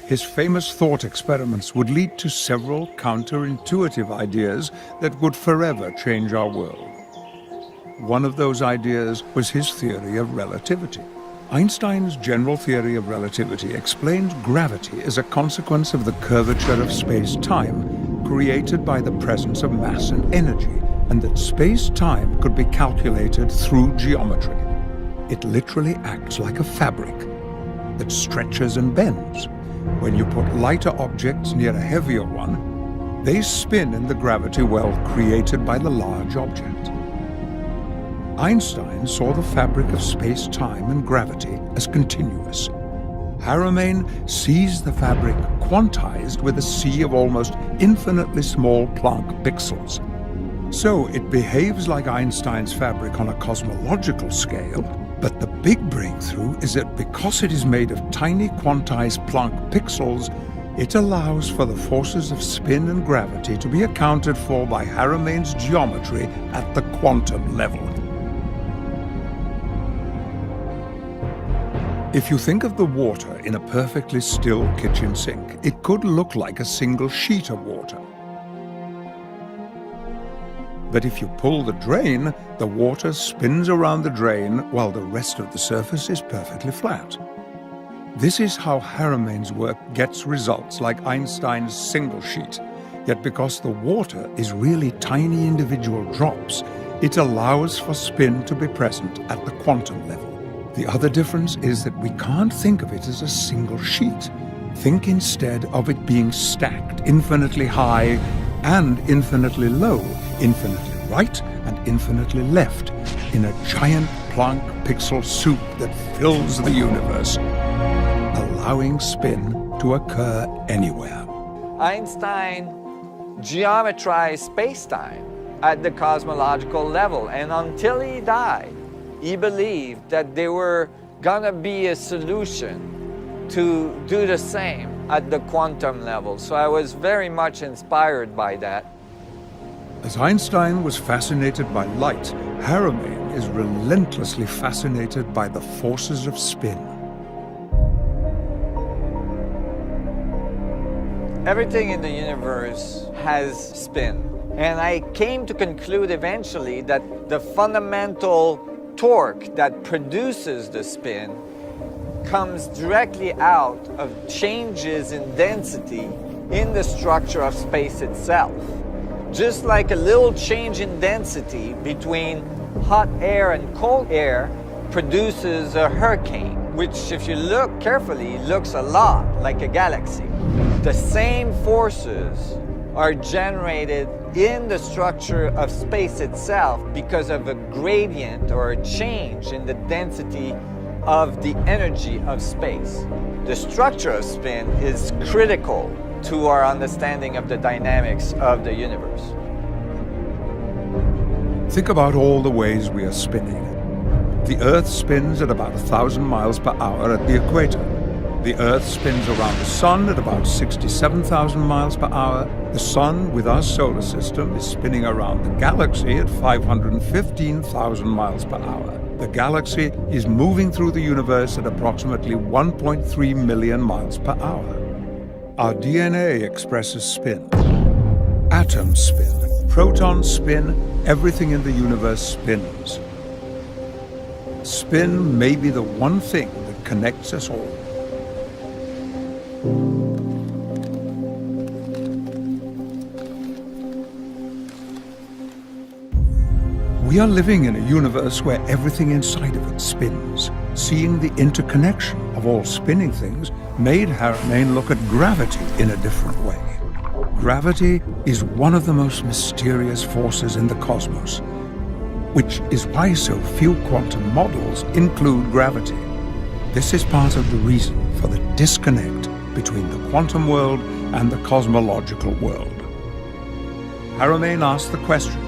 His famous thought experiments would lead to several counterintuitive ideas that would forever change our world. One of those ideas was his theory of relativity. Einstein's general theory of relativity explained gravity as a consequence of the curvature of space-time created by the presence of mass and energy, and that space-time could be calculated through geometry. It literally acts like a fabric that stretches and bends. When you put lighter objects near a heavier one, They spin in the gravity well created by the large object. Einstein saw the fabric of space-time and gravity as continuous. Haramain sees the fabric quantized with a sea of almost infinitely small Planck pixels. So it behaves like Einstein's fabric on a cosmological scale, but the big breakthrough is that because it is made of tiny quantized Planck pixels, it allows for the forces of spin and gravity to be accounted for by Haramain's geometry at the quantum level. If you think of the water in a perfectly still kitchen sink, it could look like a single sheet of water. But if you pull the drain, the water spins around the drain while the rest of the surface is perfectly flat. This is how Haramain's work gets results like Einstein's single sheet. Yet because the water is really tiny individual drops, it allows for spin to be present at the quantum level. The other difference is that we can't think of it as a single sheet. Think instead of it being stacked infinitely high and infinitely low, infinitely right and infinitely left, in a giant Planck pixel soup that fills the universe, allowing spin to occur anywhere. Einstein geometrized space-time at the cosmological level, and until he died, he believed that there were gonna be a solution to do the same at the quantum level. So I was very much inspired by that. As Einstein was fascinated by light, Haramain is relentlessly fascinated by the forces of spin. Everything in the universe has spin. And I came to conclude eventually that the fundamental torque that produces the spin comes directly out of changes in density in the structure of space itself. Just like a little change in density between hot air and cold air produces a hurricane, which if you look carefully looks a lot like a galaxy. The same forces are generated in the structure of space itself because of a gradient or a change in the density of the energy of space. The structure of spin is critical to our understanding of the dynamics of the universe. Think about all the ways we are spinning. The Earth spins at about 1,000 miles per hour at the equator. The Earth spins around the Sun at about 67,000 miles per hour. The Sun, with our solar system, is spinning around the galaxy at 515,000 miles per hour. The galaxy is moving through the universe at approximately 1.3 million miles per hour. Our DNA expresses spin. Atoms spin, protons spin, everything in the universe spins. Spin may be the one thing that connects us all. We are living in a universe where everything inside of it spins. Seeing the interconnection of all spinning things made Haramain look at gravity in a different way. Gravity is one of the most mysterious forces in the cosmos, which is why so few quantum models include gravity. This is part of the reason for the disconnect between the quantum world and the cosmological world. Haramain asked the question,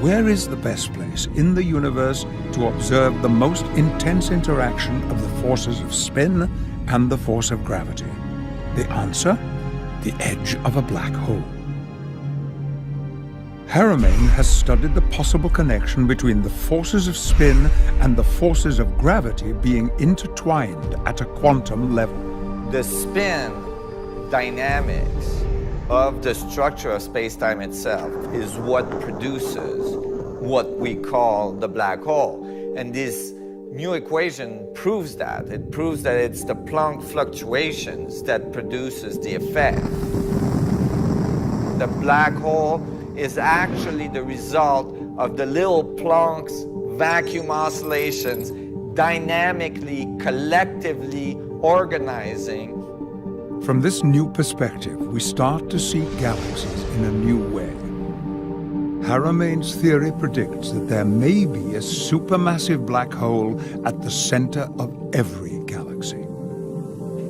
where is the best place in the universe to observe the most intense interaction of the forces of spin and the force of gravity? The answer? The edge of a black hole. Haramain has studied the possible connection between the forces of spin and the forces of gravity being intertwined at a quantum level. The spin dynamics of the structure of space-time itself is what produces what we call the black hole. And this new equation proves that. It proves that it's the Planck fluctuations that produces the effect. The black hole is actually the result of the little Planck's vacuum oscillations dynamically, collectively organizing From this new perspective, we start to see galaxies in a new way. Haramain's theory predicts that there may be a supermassive black hole at the center of every galaxy.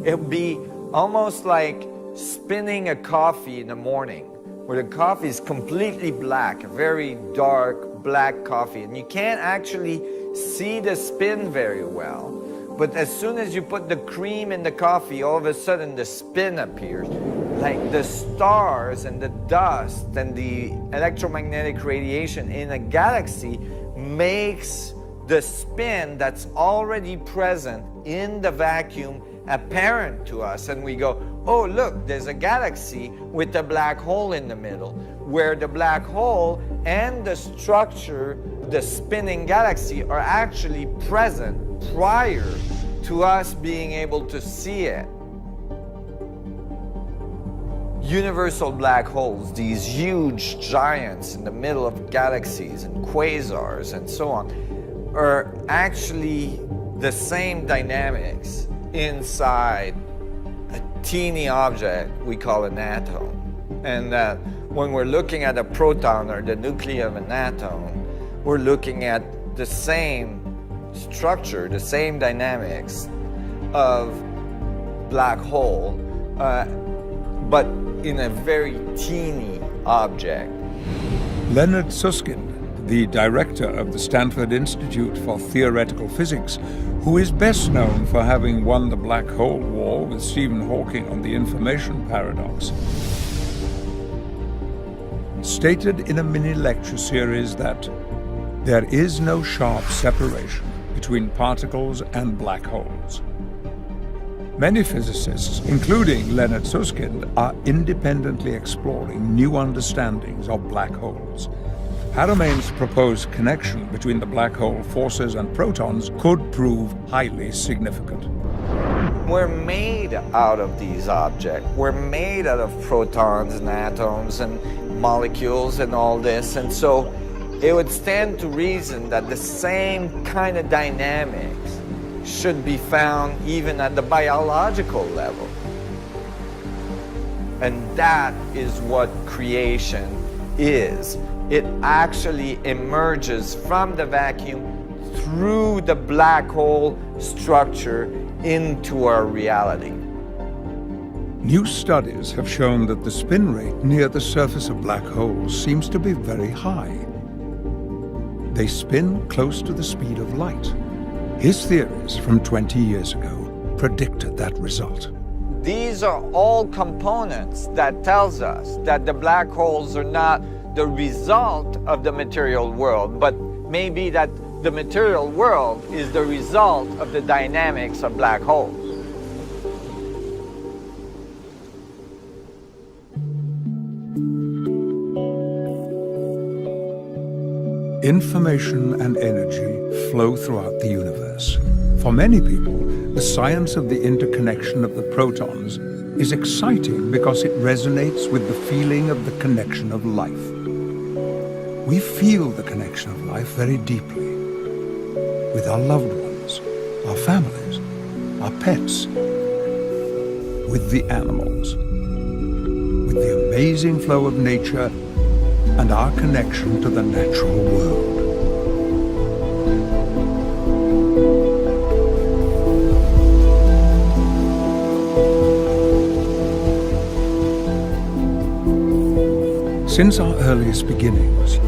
It would be almost like spinning a coffee in the morning, where the coffee is completely black, a very dark black coffee, and you can't actually see the spin very well. But as soon as you put the cream in the coffee, all of a sudden the spin appears. Like the stars and the dust and the electromagnetic radiation in a galaxy makes the spin that's already present in the vacuum apparent to us. And we go, oh look, there's a galaxy with a black hole in the middle, where the black hole and the structure, the spinning galaxy, are actually present prior to us being able to see it. Universal black holes, these huge giants in the middle of galaxies and quasars and so on, are actually the same dynamics inside a teeny object we call an atom. And that when we're looking at a proton or the nucleus of an atom, we're looking at the same structure, the same dynamics of black hole, but in a very teeny object. Leonard Susskind, the director of the Stanford Institute for Theoretical Physics, who is best known for having won the black hole war with Stephen Hawking on the information paradox, stated in a mini-lecture series that there is no sharp separation between particles and black holes. Many physicists, including Leonard Susskind, are independently exploring new understandings of black holes. Haramain's proposed connection between the black hole forces and protons could prove highly significant. We're made out of these objects. We're made out of protons and atoms and molecules and all this, and so it would stand to reason that the same kind of dynamics should be found even at the biological level. And that is what creation is. It actually emerges from the vacuum through the black hole structure into our reality. New studies have shown that the spin rate near the surface of black holes seems to be very high. They spin close to the speed of light. His theories from 20 years ago predicted that result. These are all components that tells us that the black holes are not the result of the material world, but maybe that the material world is the result of the dynamics of black holes. Information and energy flow throughout the universe. For many people, the science of the interconnection of the protons is exciting because it resonates with the feeling of the connection of life. We feel the connection of life very deeply with our loved ones, our families, our pets, with the animals, with the amazing flow of nature and our connection to the natural world. Since our earliest beginnings,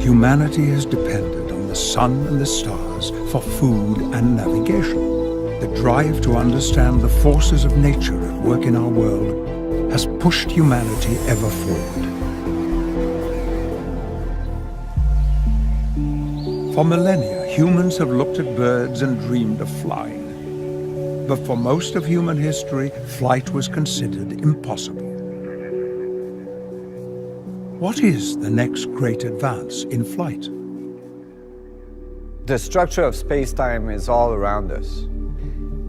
humanity has depended on the sun and the stars for food and navigation. The drive to understand the forces of nature at work in our world has pushed humanity ever forward. For millennia, humans have looked at birds and dreamed of flying. But for most of human history, flight was considered impossible. What is the next great advance in flight? The structure of space-time is all around us.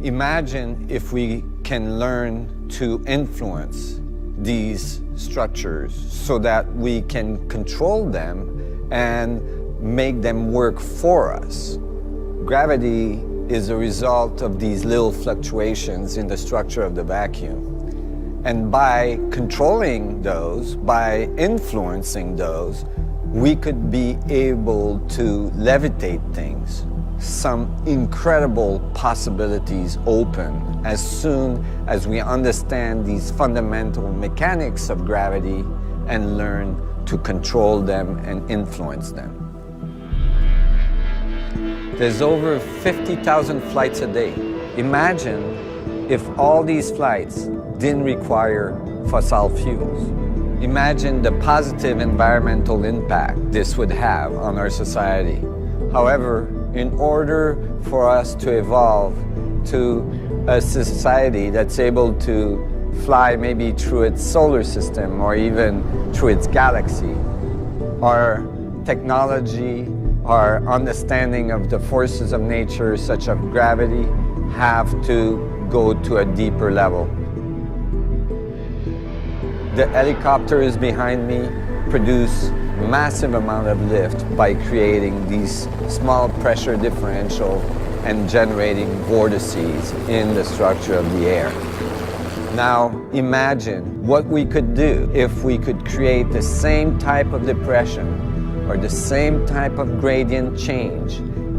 Imagine if we can learn to influence these structures so that we can control them and make them work for us. Gravity is a result of these little fluctuations in the structure of the vacuum. And by controlling those, by influencing those, we could be able to levitate things. Some incredible possibilities open as soon as we understand these fundamental mechanics of gravity and learn to control them and influence them. There's over 50,000 flights a day. Imagine if all these flights didn't require fossil fuels. Imagine the positive environmental impact this would have on our society. However, in order for us to evolve to a society that's able to fly maybe through its solar system or even through its galaxy, our technology, our understanding of the forces of nature, such as gravity, have to go to a deeper level. The helicopters behind me produce massive amount of lift by creating these small pressure differential and generating vortices in the structure of the air. Now imagine what we could do if we could create the same type of depression or the same type of gradient change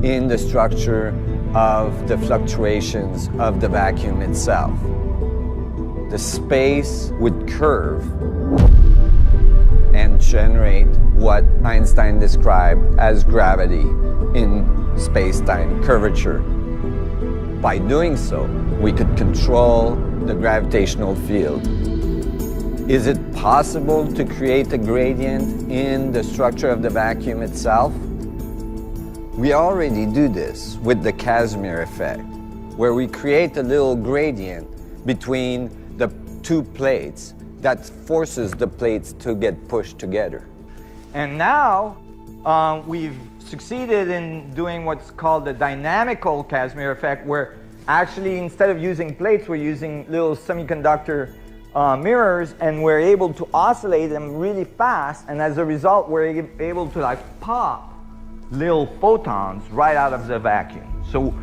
in the structure of the fluctuations of the vacuum itself. The space would curve and generate what Einstein described as gravity in space-time curvature. By doing so, we could control the gravitational field. Is it possible to create a gradient in the structure of the vacuum itself? We already do this with the Casimir effect, where we create a little gradient between the two plates that forces the plates to get pushed together. And now we've succeeded in doing what's called the dynamical Casimir effect, where actually instead of using plates, we're using little semiconductor mirrors, and we're able to oscillate them really fast, and as a result we're able to like pop little photons right out of the vacuum. So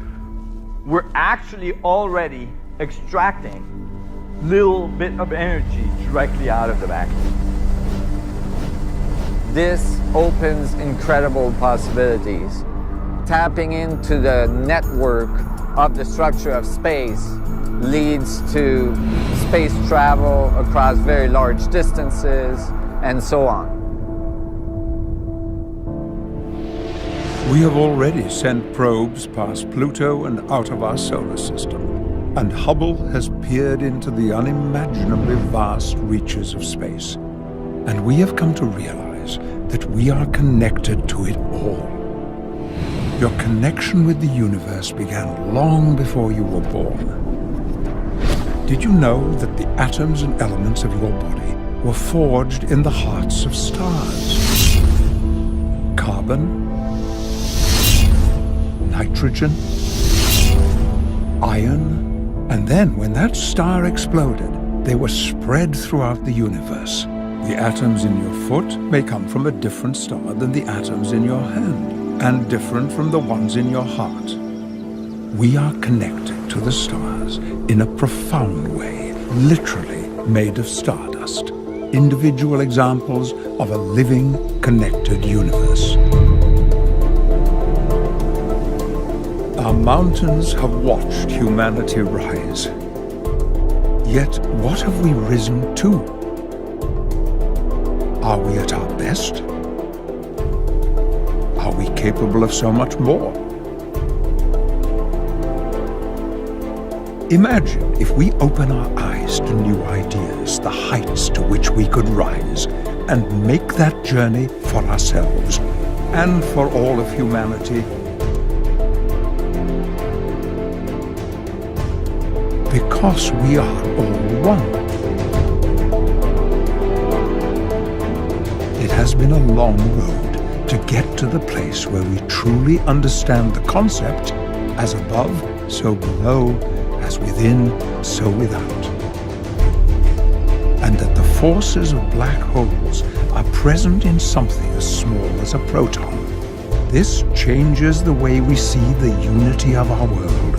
we're actually already extracting little bit of energy directly out of the vacuum. This opens incredible possibilities. Tapping into the network of the structure of space leads to space travel across very large distances and so on. We have already sent probes past Pluto and out of our solar system, and Hubble has peered into the unimaginably vast reaches of space. And we have come to realize that we are connected to it all. Your connection with the universe began long before you were born. Did you know that the atoms and elements of your body were forged in the hearts of stars? Carbon, nitrogen, iron, and then when that star exploded, they were spread throughout the universe. The atoms in your foot may come from a different star than the atoms in your hand, and different from the ones in your heart. We are connected to the stars in a profound way, literally made of stardust. Individual examples of a living, connected universe. Our mountains have watched humanity rise. Yet, what have we risen to? Are we at our best? Are we capable of so much more? Imagine if we open our eyes to new ideas, the heights to which we could rise, and make that journey for ourselves and for all of humanity. Because we are all one. It has been a long road to get to the place where we truly understand the concept, as above, so below, as within, so without. And that the forces of black holes are present in something as small as a proton. This changes the way we see the unity of our world.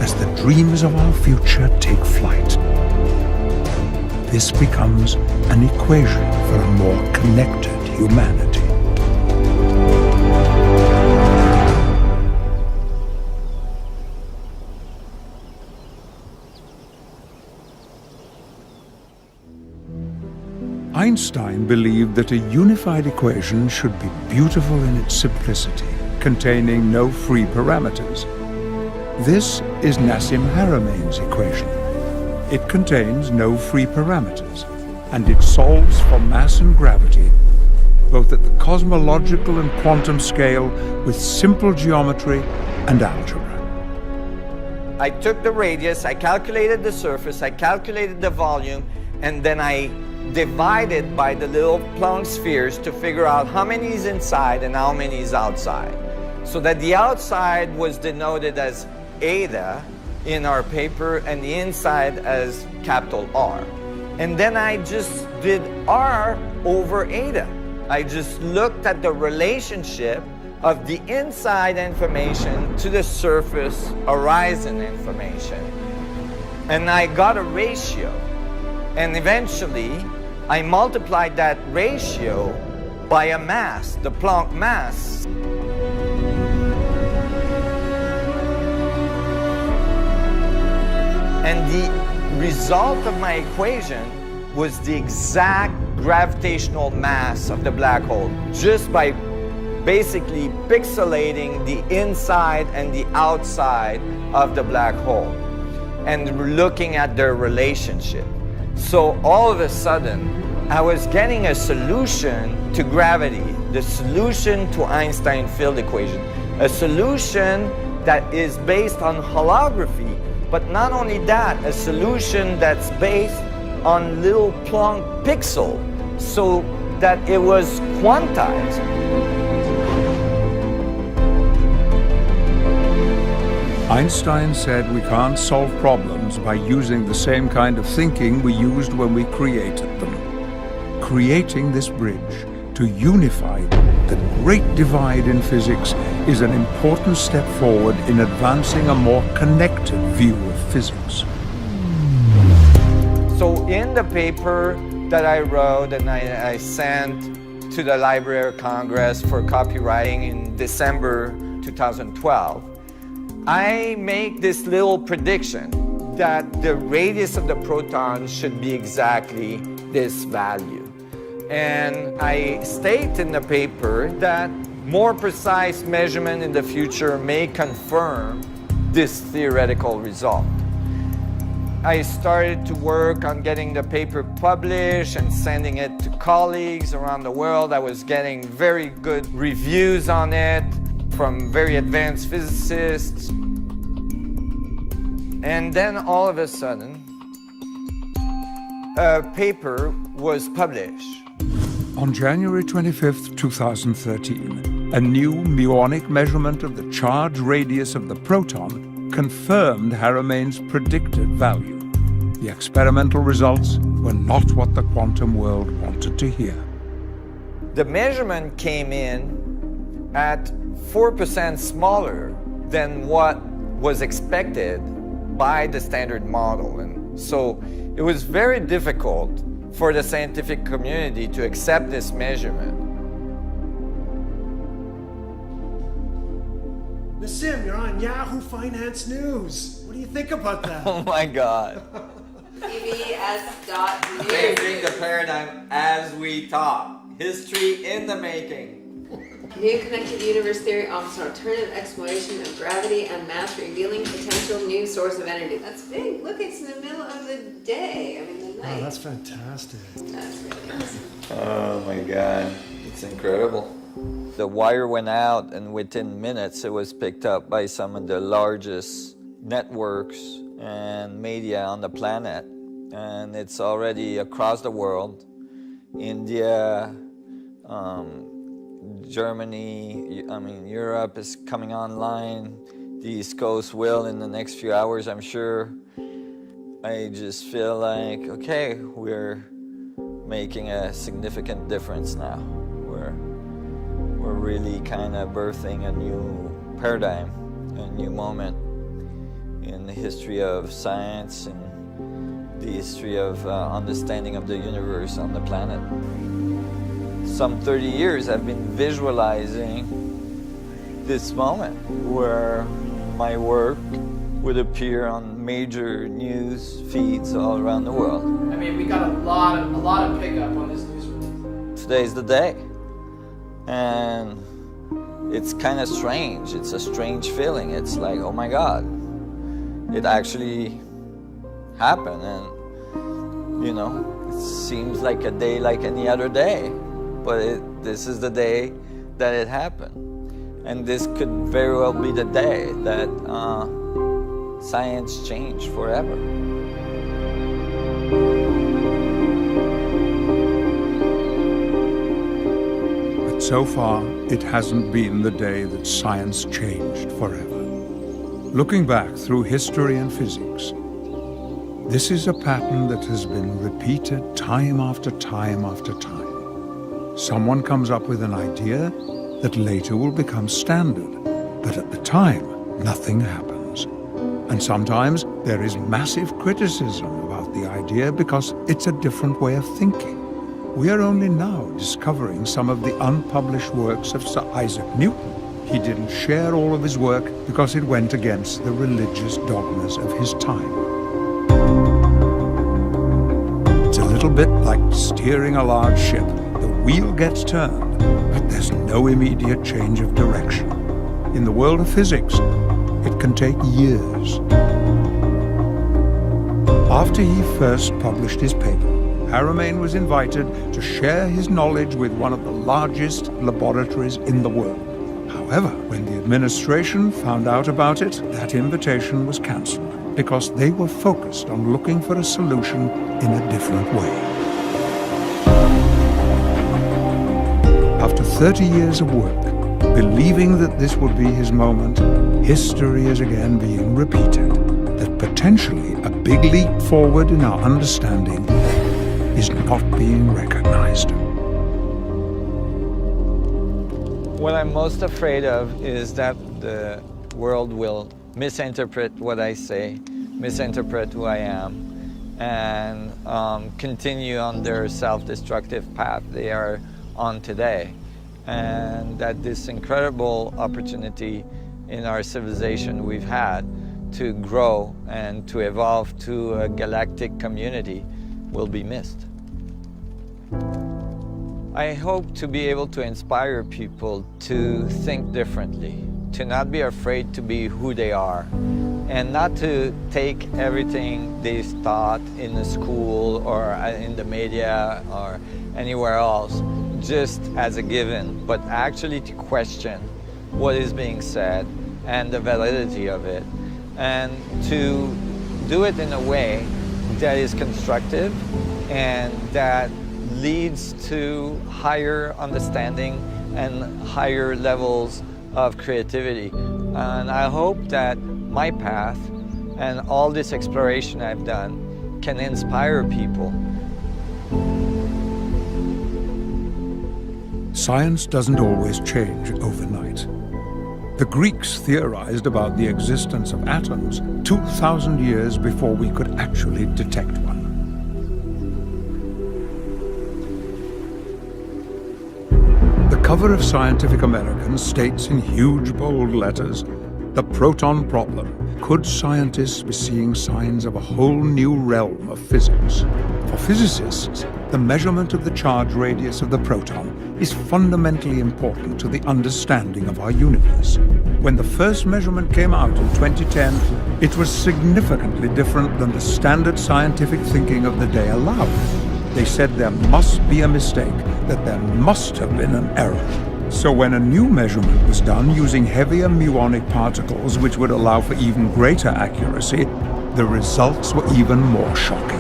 as the dreams of our future take flight. This becomes an equation for a more connected humanity. Einstein believed that a unified equation should be beautiful in its simplicity, containing no free parameters. This is Nassim Haramein's equation. It contains no free parameters, and it solves for mass and gravity, both at the cosmological and quantum scale, with simple geometry and algebra. I took the radius, I calculated the surface, I calculated the volume, and then I divided by the little Planck spheres to figure out how many is inside and how many is outside. So that the outside was denoted as eta in our paper and the inside as capital R. And then I just did R over eta. I just looked at the relationship of the inside information to the surface horizon information. And I got a ratio. And eventually, I multiplied that ratio by a mass, the Planck mass. And the result of my equation was the exact gravitational mass of the black hole, just by basically pixelating the inside and the outside of the black hole and looking at their relationship. So all of a sudden, I was getting a solution to gravity, the solution to Einstein field equation, a solution that is based on holography, but not only that, a solution that's based on little Planck pixel, so that it was quantized. Einstein said we can't solve problems by using the same kind of thinking we used when we created them. Creating this bridge to unify the great divide in physics is an important step forward in advancing a more connected view of physics. So in the paper that I wrote and I sent to the Library of Congress for copywriting in December 2012, I make this little prediction that the radius of the proton should be exactly this value. And I state in the paper that more precise measurement in the future may confirm this theoretical result. I started to work on getting the paper published and sending it to colleagues around the world. I was getting very good reviews on it from very advanced physicists. And then all of a sudden, a paper was published. On January 25th, 2013, a new muonic measurement of the charge radius of the proton confirmed Haramein's predicted value. The experimental results were not what the quantum world wanted to hear. The measurement came in at 4% smaller than what was expected by the standard model. And so it was very difficult for the scientific community to accept this measurement. Nassim, you're on Yahoo Finance News. What do you think about that? Oh my God. CBS.news. Changing the paradigm as we talk. History in the making. New connected universe theory offers an alternative explanation of gravity and mass, revealing potential new source of energy. That's big. Look, it's in the middle of the day. I mean, the night. Oh, that's fantastic. That's really awesome. Oh my God. It's incredible. The wire went out, and within minutes, it was picked up by some of the largest networks and media on the planet. And it's already across the world. India, Germany, Europe is coming online. The East Coast will in the next few hours, I'm sure. I just feel like, okay, we're making a significant difference now. We're really kind of birthing a new paradigm, a new moment. in the history of science and the history of understanding of the universe on the planet. Some 30 years I've been visualizing this moment where my work would appear on major news feeds all around the world. I mean, we got a lot of pickup on this news release. Today's the day. And it's kind of strange. It's a strange feeling. It's like, oh my God, it actually happened. And, you know, it seems like a day like any other day. But this is the day that it happened. And this could very well be the day that science changed forever. But so far, it hasn't been the day that science changed forever. Looking back through history and physics, this is a pattern that has been repeated time after time after time. Someone comes up with an idea that later will become standard, but at the time, nothing happens. And sometimes there is massive criticism about the idea because it's a different way of thinking. We are only now discovering some of the unpublished works of Sir Isaac Newton. He didn't share all of his work because it went against the religious dogmas of his time. It's a little bit like steering a large ship. The wheel gets turned, but there's no immediate change of direction. In the world of physics, it can take years. After he first published his paper, Haramain was invited to share his knowledge with one of the largest laboratories in the world. However, when the administration found out about it, that invitation was cancelled because they were focused on looking for a solution in a different way. After 30 years of work, believing that this would be his moment, history is again being repeated, that potentially a big leap forward in our understanding is not being recognized. What I'm most afraid of is that the world will misinterpret what I say, misinterpret who I am, and continue on their self-destructive path they are on today. And that this incredible opportunity in our civilization we've had to grow and to evolve to a galactic community will be missed. I hope to be able to inspire people to think differently, to not be afraid to be who they are, and not to take everything they've taught in the school or in the media or anywhere else just as a given, but actually to question what is being said and the validity of it, and to do it in a way that is constructive and that leads to higher understanding and higher levels of creativity. And I hope that my path and all this exploration I've done can inspire people. Science doesn't always change overnight. The Greeks theorized about the existence of atoms 2,000 years before we could actually detect one. The cover of Scientific American states in huge bold letters, "The proton problem. Could scientists be seeing signs of a whole new realm of physics?" For physicists, the measurement of the charge radius of the proton is fundamentally important to the understanding of our universe. When the first measurement came out in 2010, it was significantly different than the standard scientific thinking of the day allowed. They said there must be a mistake, that there must have been an error. So when a new measurement was done using heavier muonic particles, which would allow for even greater accuracy, the results were even more shocking.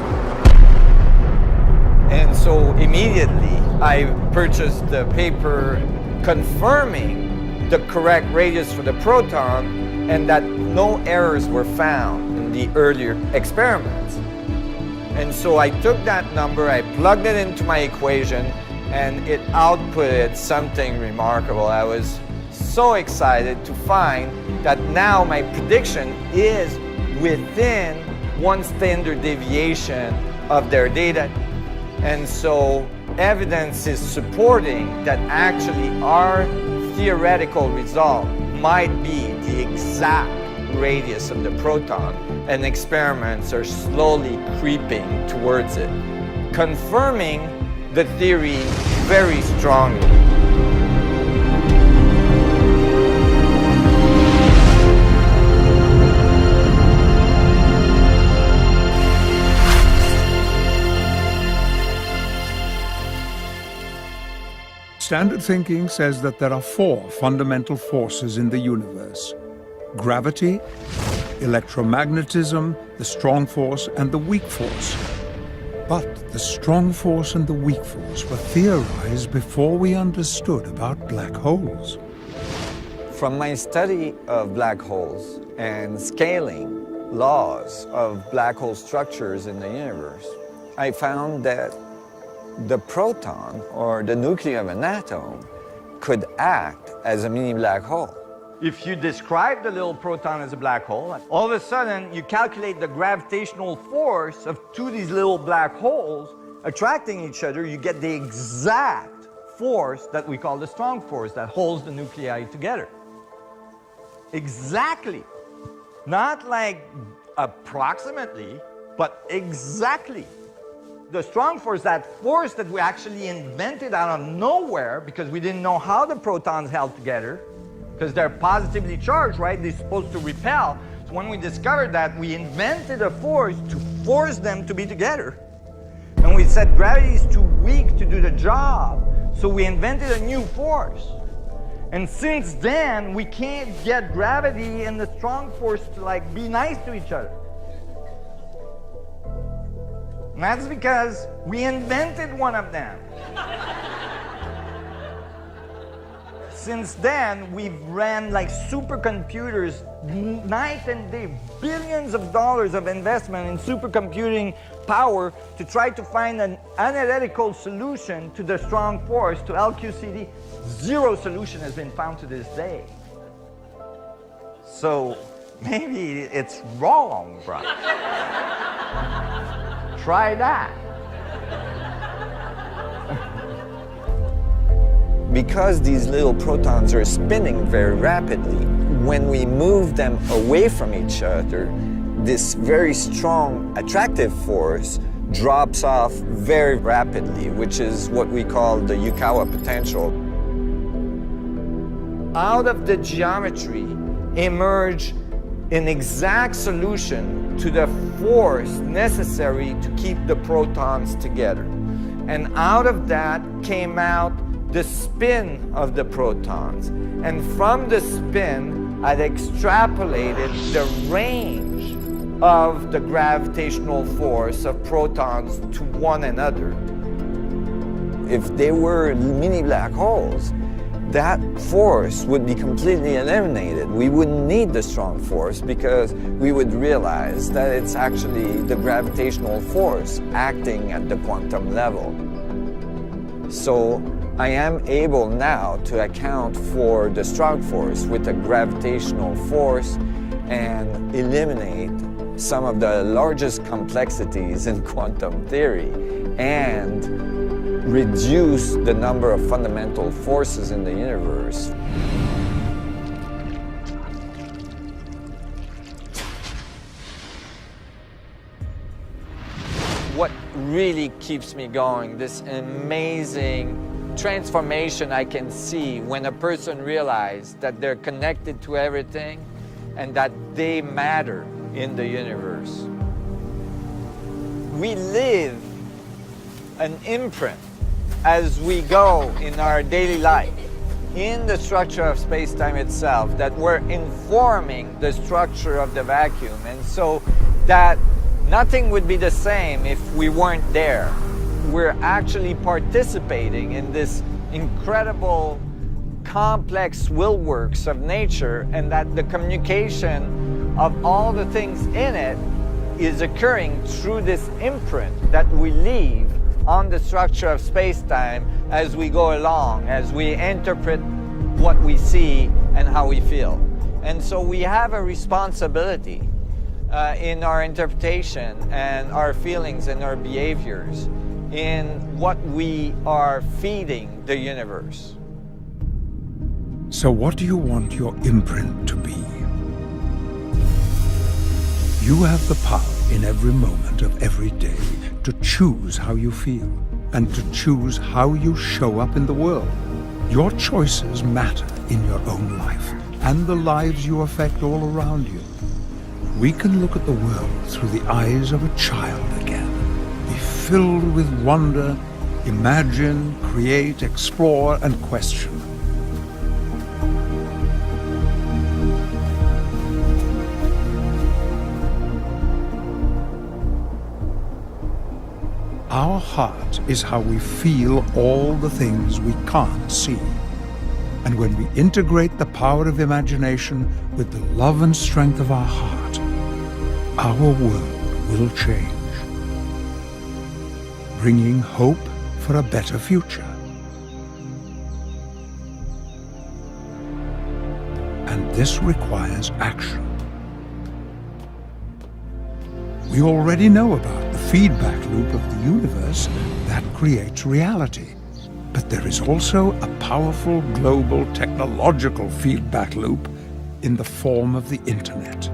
And so immediately I purchased the paper confirming the correct radius for the proton and that no errors were found in the earlier experiments. And so I took that number, I plugged it into my equation, and it outputted something remarkable. I was so excited to find that now my prediction is within one standard deviation of their data. And so evidence is supporting that actually our theoretical result might be the exact radius of the proton, and experiments are slowly creeping towards it, confirming the theory very strongly. Standard thinking says that there are 4 fundamental forces in the universe: gravity, electromagnetism, the strong force, and the weak force. But the strong force and the weak force were theorized before we understood about black holes. From my study of black holes and scaling laws of black hole structures in the universe, I found that the proton, or the nucleus of an atom, could act as a mini black hole. If you describe the little proton as a black hole, all of a sudden you calculate the gravitational force of 2 of these little black holes attracting each other, you get the exact force that we call the strong force that holds the nuclei together. Exactly. Not like approximately, but exactly. The strong force, that force that we actually invented out of nowhere because we didn't know how the protons held together, because they're positively charged, right? They're supposed to repel. So when we discovered that, we invented a force to force them to be together. And we said gravity is too weak to do the job. So we invented a new force. And since then, we can't get gravity and the strong force to like be nice to each other. And that's because we invented one of them. Since then, we've ran like supercomputers night and day, billions of dollars of investment in supercomputing power to try to find an analytical solution to the strong force, to LQCD. Zero solution has been found to this day. So maybe it's wrong, bro. Try that. Because these little protons are spinning very rapidly, when we move them away from each other, this very strong attractive force drops off very rapidly, which is what we call the Yukawa potential. Out of the geometry emerge an exact solution to the force necessary to keep the protons together. And out of that came out the spin of the protons. And from the spin, I'd extrapolated the range of the gravitational force of protons to one another. If they were mini black holes, that force would be completely eliminated. We wouldn't need the strong force because we would realize that it's actually the gravitational force acting at the quantum level. So I am able now to account for the strong force with a gravitational force and eliminate some of the largest complexities in quantum theory and reduce the number of fundamental forces in the universe. What really keeps me going, this amazing transformation I can see when a person realizes that they're connected to everything and that they matter in the universe. We live an imprint as we go in our daily life in the structure of space-time itself, that we're informing the structure of the vacuum, and so that nothing would be the same if we weren't there. We're actually participating in this incredible complex will works of nature, and that the communication of all the things in it is occurring through this imprint that we leave on the structure of space-time as we go along, as we interpret what we see and how we feel. And so we have a responsibility in our interpretation and our feelings and our behaviors, in what we are feeding the universe. So what do you want your imprint to be? You have the power in every moment of every day to choose how you feel and to choose how you show up in the world. Your choices matter in your own life and the lives you affect all around you. We can look at the world through the eyes of a child again, be filled with wonder, imagine, create, explore, and question. Our heart is how we feel all the things we can't see. And when we integrate the power of imagination with the love and strength of our heart, our world will change, bringing hope for a better future. And this requires action. We already know about the feedback loop of the universe that creates reality. But there is also a powerful global technological feedback loop in the form of the internet.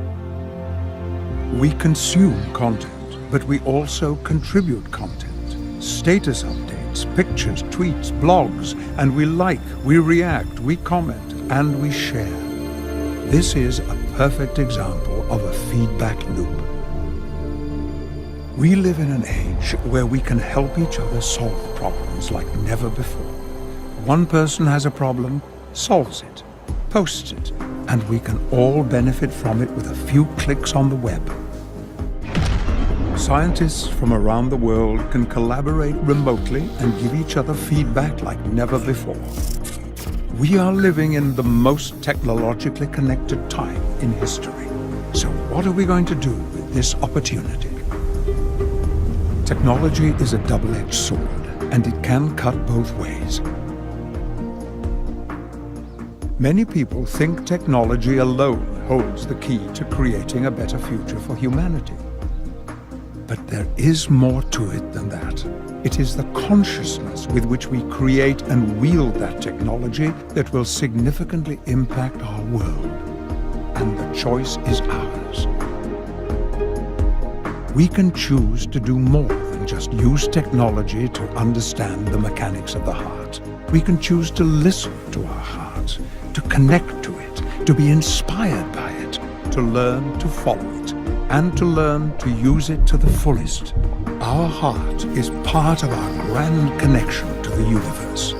We consume content, but we also contribute content. Status updates, pictures, tweets, blogs, and we like, we react, we comment, and we share. This is a perfect example of a feedback loop. We live in an age where we can help each other solve problems like never before. One person has a problem, solves it, posts it, and we can all benefit from it with a few clicks on the web. Scientists from around the world can collaborate remotely and give each other feedback like never before. We are living in the most technologically connected time in history. So what are we going to do with this opportunity? Technology is a double-edged sword, and it can cut both ways. Many people think technology alone holds the key to creating a better future for humanity. But there is more to it than that. It is the consciousness with which we create and wield that technology that will significantly impact our world. And the choice is ours. We can choose to do more than just use technology to understand the mechanics of the heart. We can choose to listen to our hearts, to connect to it, to be inspired by it, to learn to follow it, and to learn to use it to the fullest. Our heart is part of our grand connection to the universe.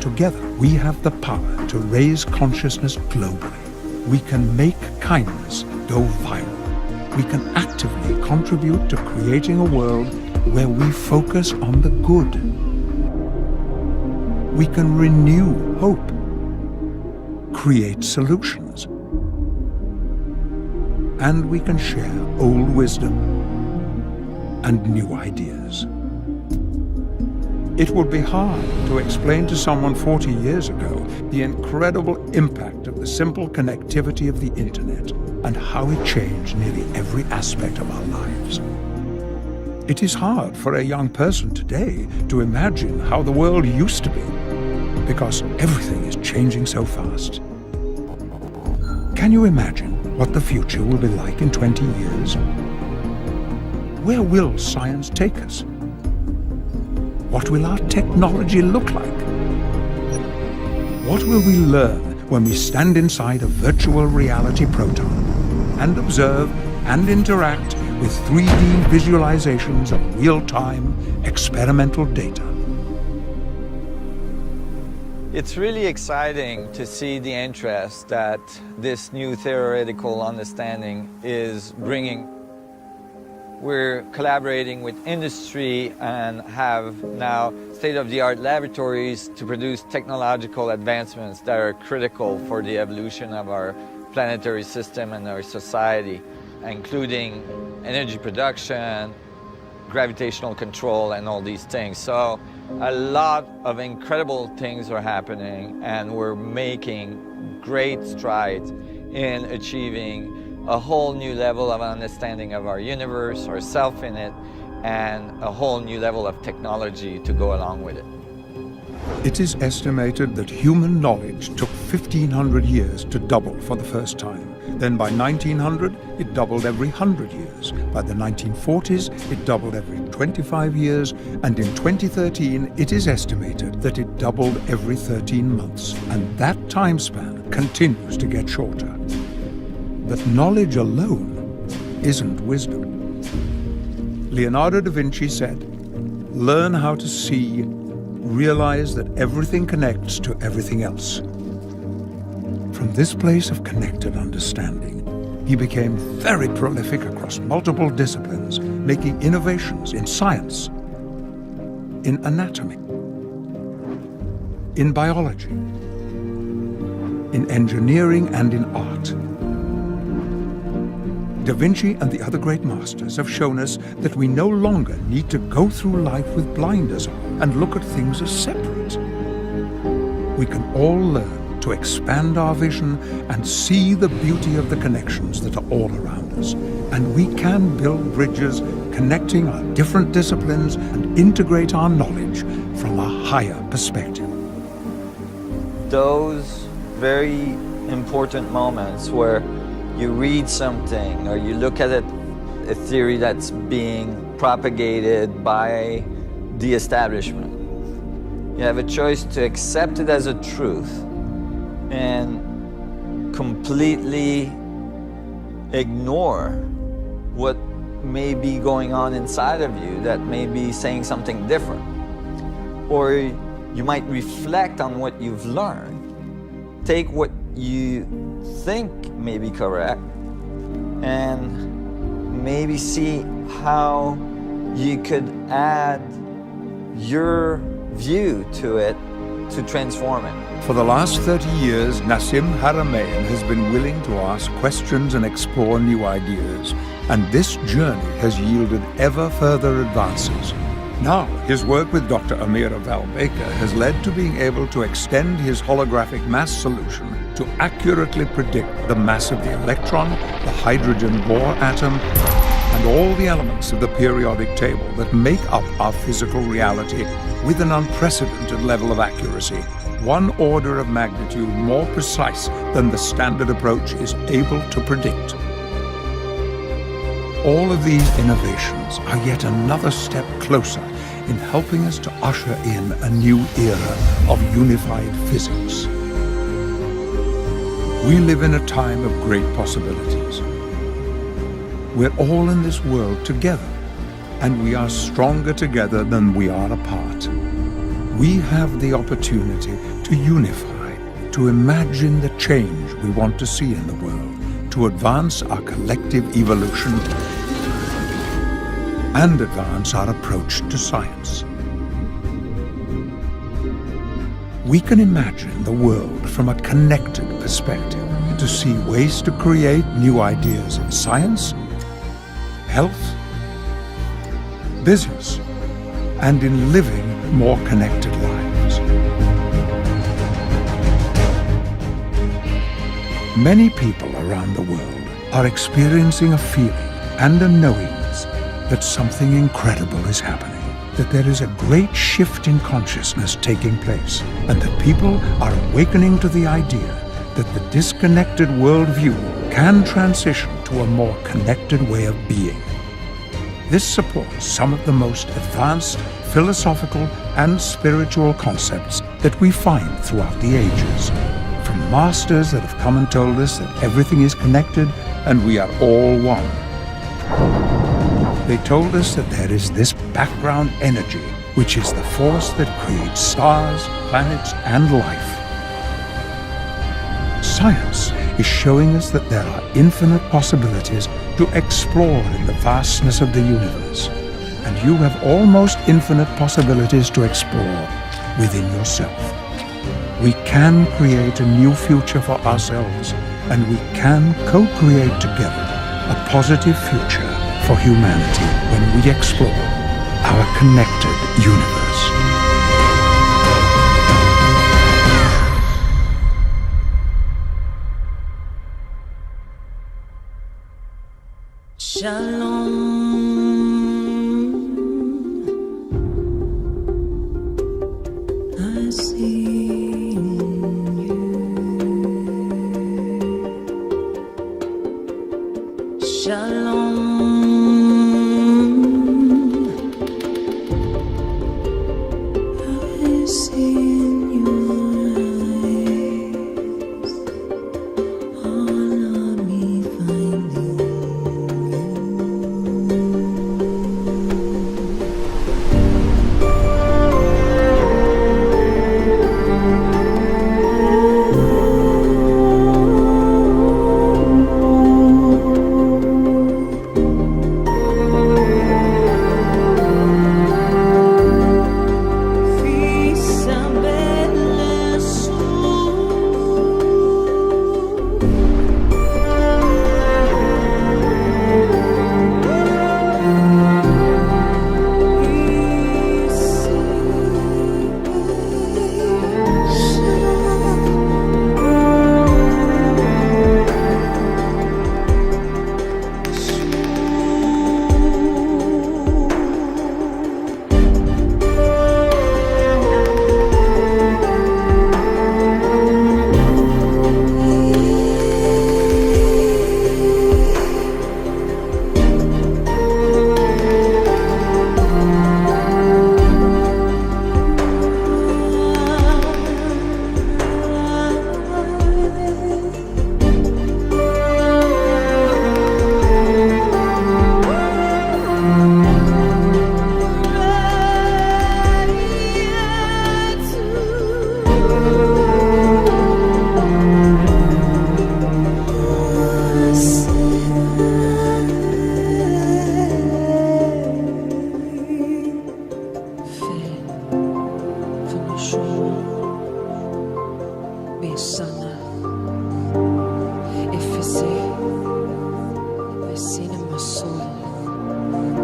Together, we have the power to raise consciousness globally. We can make kindness go viral. We can actively contribute to creating a world where we focus on the good. We can renew hope, create solutions, and we can share old wisdom and new ideas. It would be hard to explain to someone 40 years ago the incredible impact of the simple connectivity of the internet and how it changed nearly every aspect of our lives. It is hard for a young person today to imagine how the world used to be, because everything is changing so fast. Can you imagine what the future will be like in 20 years? Where will science take us? What will our technology look like? What will we learn when we stand inside a virtual reality proton and observe and interact with 3D visualizations of real-time experimental data? It's really exciting to see the interest that this new theoretical understanding is bringing. We're collaborating with industry and have now state-of-the-art laboratories to produce technological advancements that are critical for the evolution of our planetary system and our society, including energy production, gravitational control, and all these things. So a lot of incredible things are happening, and we're making great strides in achieving a whole new level of understanding of our universe, ourself in it, and a whole new level of technology to go along with it. It is estimated that human knowledge took 1,500 years to double for the first time. Then by 1900, it doubled every 100 years. By the 1940s, it doubled every 25 years. And in 2013, it is estimated that it doubled every 13 months. And that time span continues to get shorter. But knowledge alone isn't wisdom. Leonardo da Vinci said, "Learn how to see, realize that everything connects to everything else." From this place of connected understanding, he became very prolific across multiple disciplines, making innovations in science, in anatomy, in biology, in engineering, and in art. Da Vinci and the other great masters have shown us that we no longer need to go through life with blinders on and look at things as separate. We can all learn to expand our vision and see the beauty of the connections that are all around us. And we can build bridges connecting our different disciplines and integrate our knowledge from a higher perspective. Those very important moments where you read something or you look at it, a theory that's being propagated by the establishment. You have a choice to accept it as a truth and completely ignore what may be going on inside of you that may be saying something different. Or you might reflect on what you've learned, take what you think may be correct, and maybe see how you could add your view to it to transform it. For the last 30 years, Nassim Haramein has been willing to ask questions and explore new ideas, and this journey has yielded ever further advances. Now, his work with Dr. Amira Val-Baker has led to being able to extend his holographic mass solution to accurately predict the mass of the electron, the hydrogen Bohr atom, and all the elements of the periodic table that make up our physical reality with an unprecedented level of accuracy, 1 order of magnitude more precise than the standard approach is able to predict. All of these innovations are yet another step closer in helping us to usher in a new era of unified physics. We live in a time of great possibilities. We're all in this world together, and we are stronger together than we are apart. We have the opportunity to unify, to imagine the change we want to see in the world, to advance our collective evolution and advance our approach to science. We can imagine the world from a connected perspective to see ways to create new ideas in science, health, business, and in living more connected lives. Many people around the world are experiencing a feeling and a knowingness that something incredible is happening, that there is a great shift in consciousness taking place, and that people are awakening to the idea that the disconnected worldview can transition to a more connected way of being. This supports some of the most advanced philosophical and spiritual concepts that we find throughout the ages, from masters that have come and told us that everything is connected and we are all one. They told us that there is this background energy, which is the force that creates stars, planets, and life. Science is showing us that there are infinite possibilities to explore in the vastness of the universe, and you have almost infinite possibilities to explore within yourself. We can create a new future for ourselves, and we can co-create together a positive future for humanity when we explore our connected universe. I see in you. Shalom. I see in your eyes all of me finding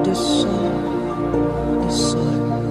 de sol,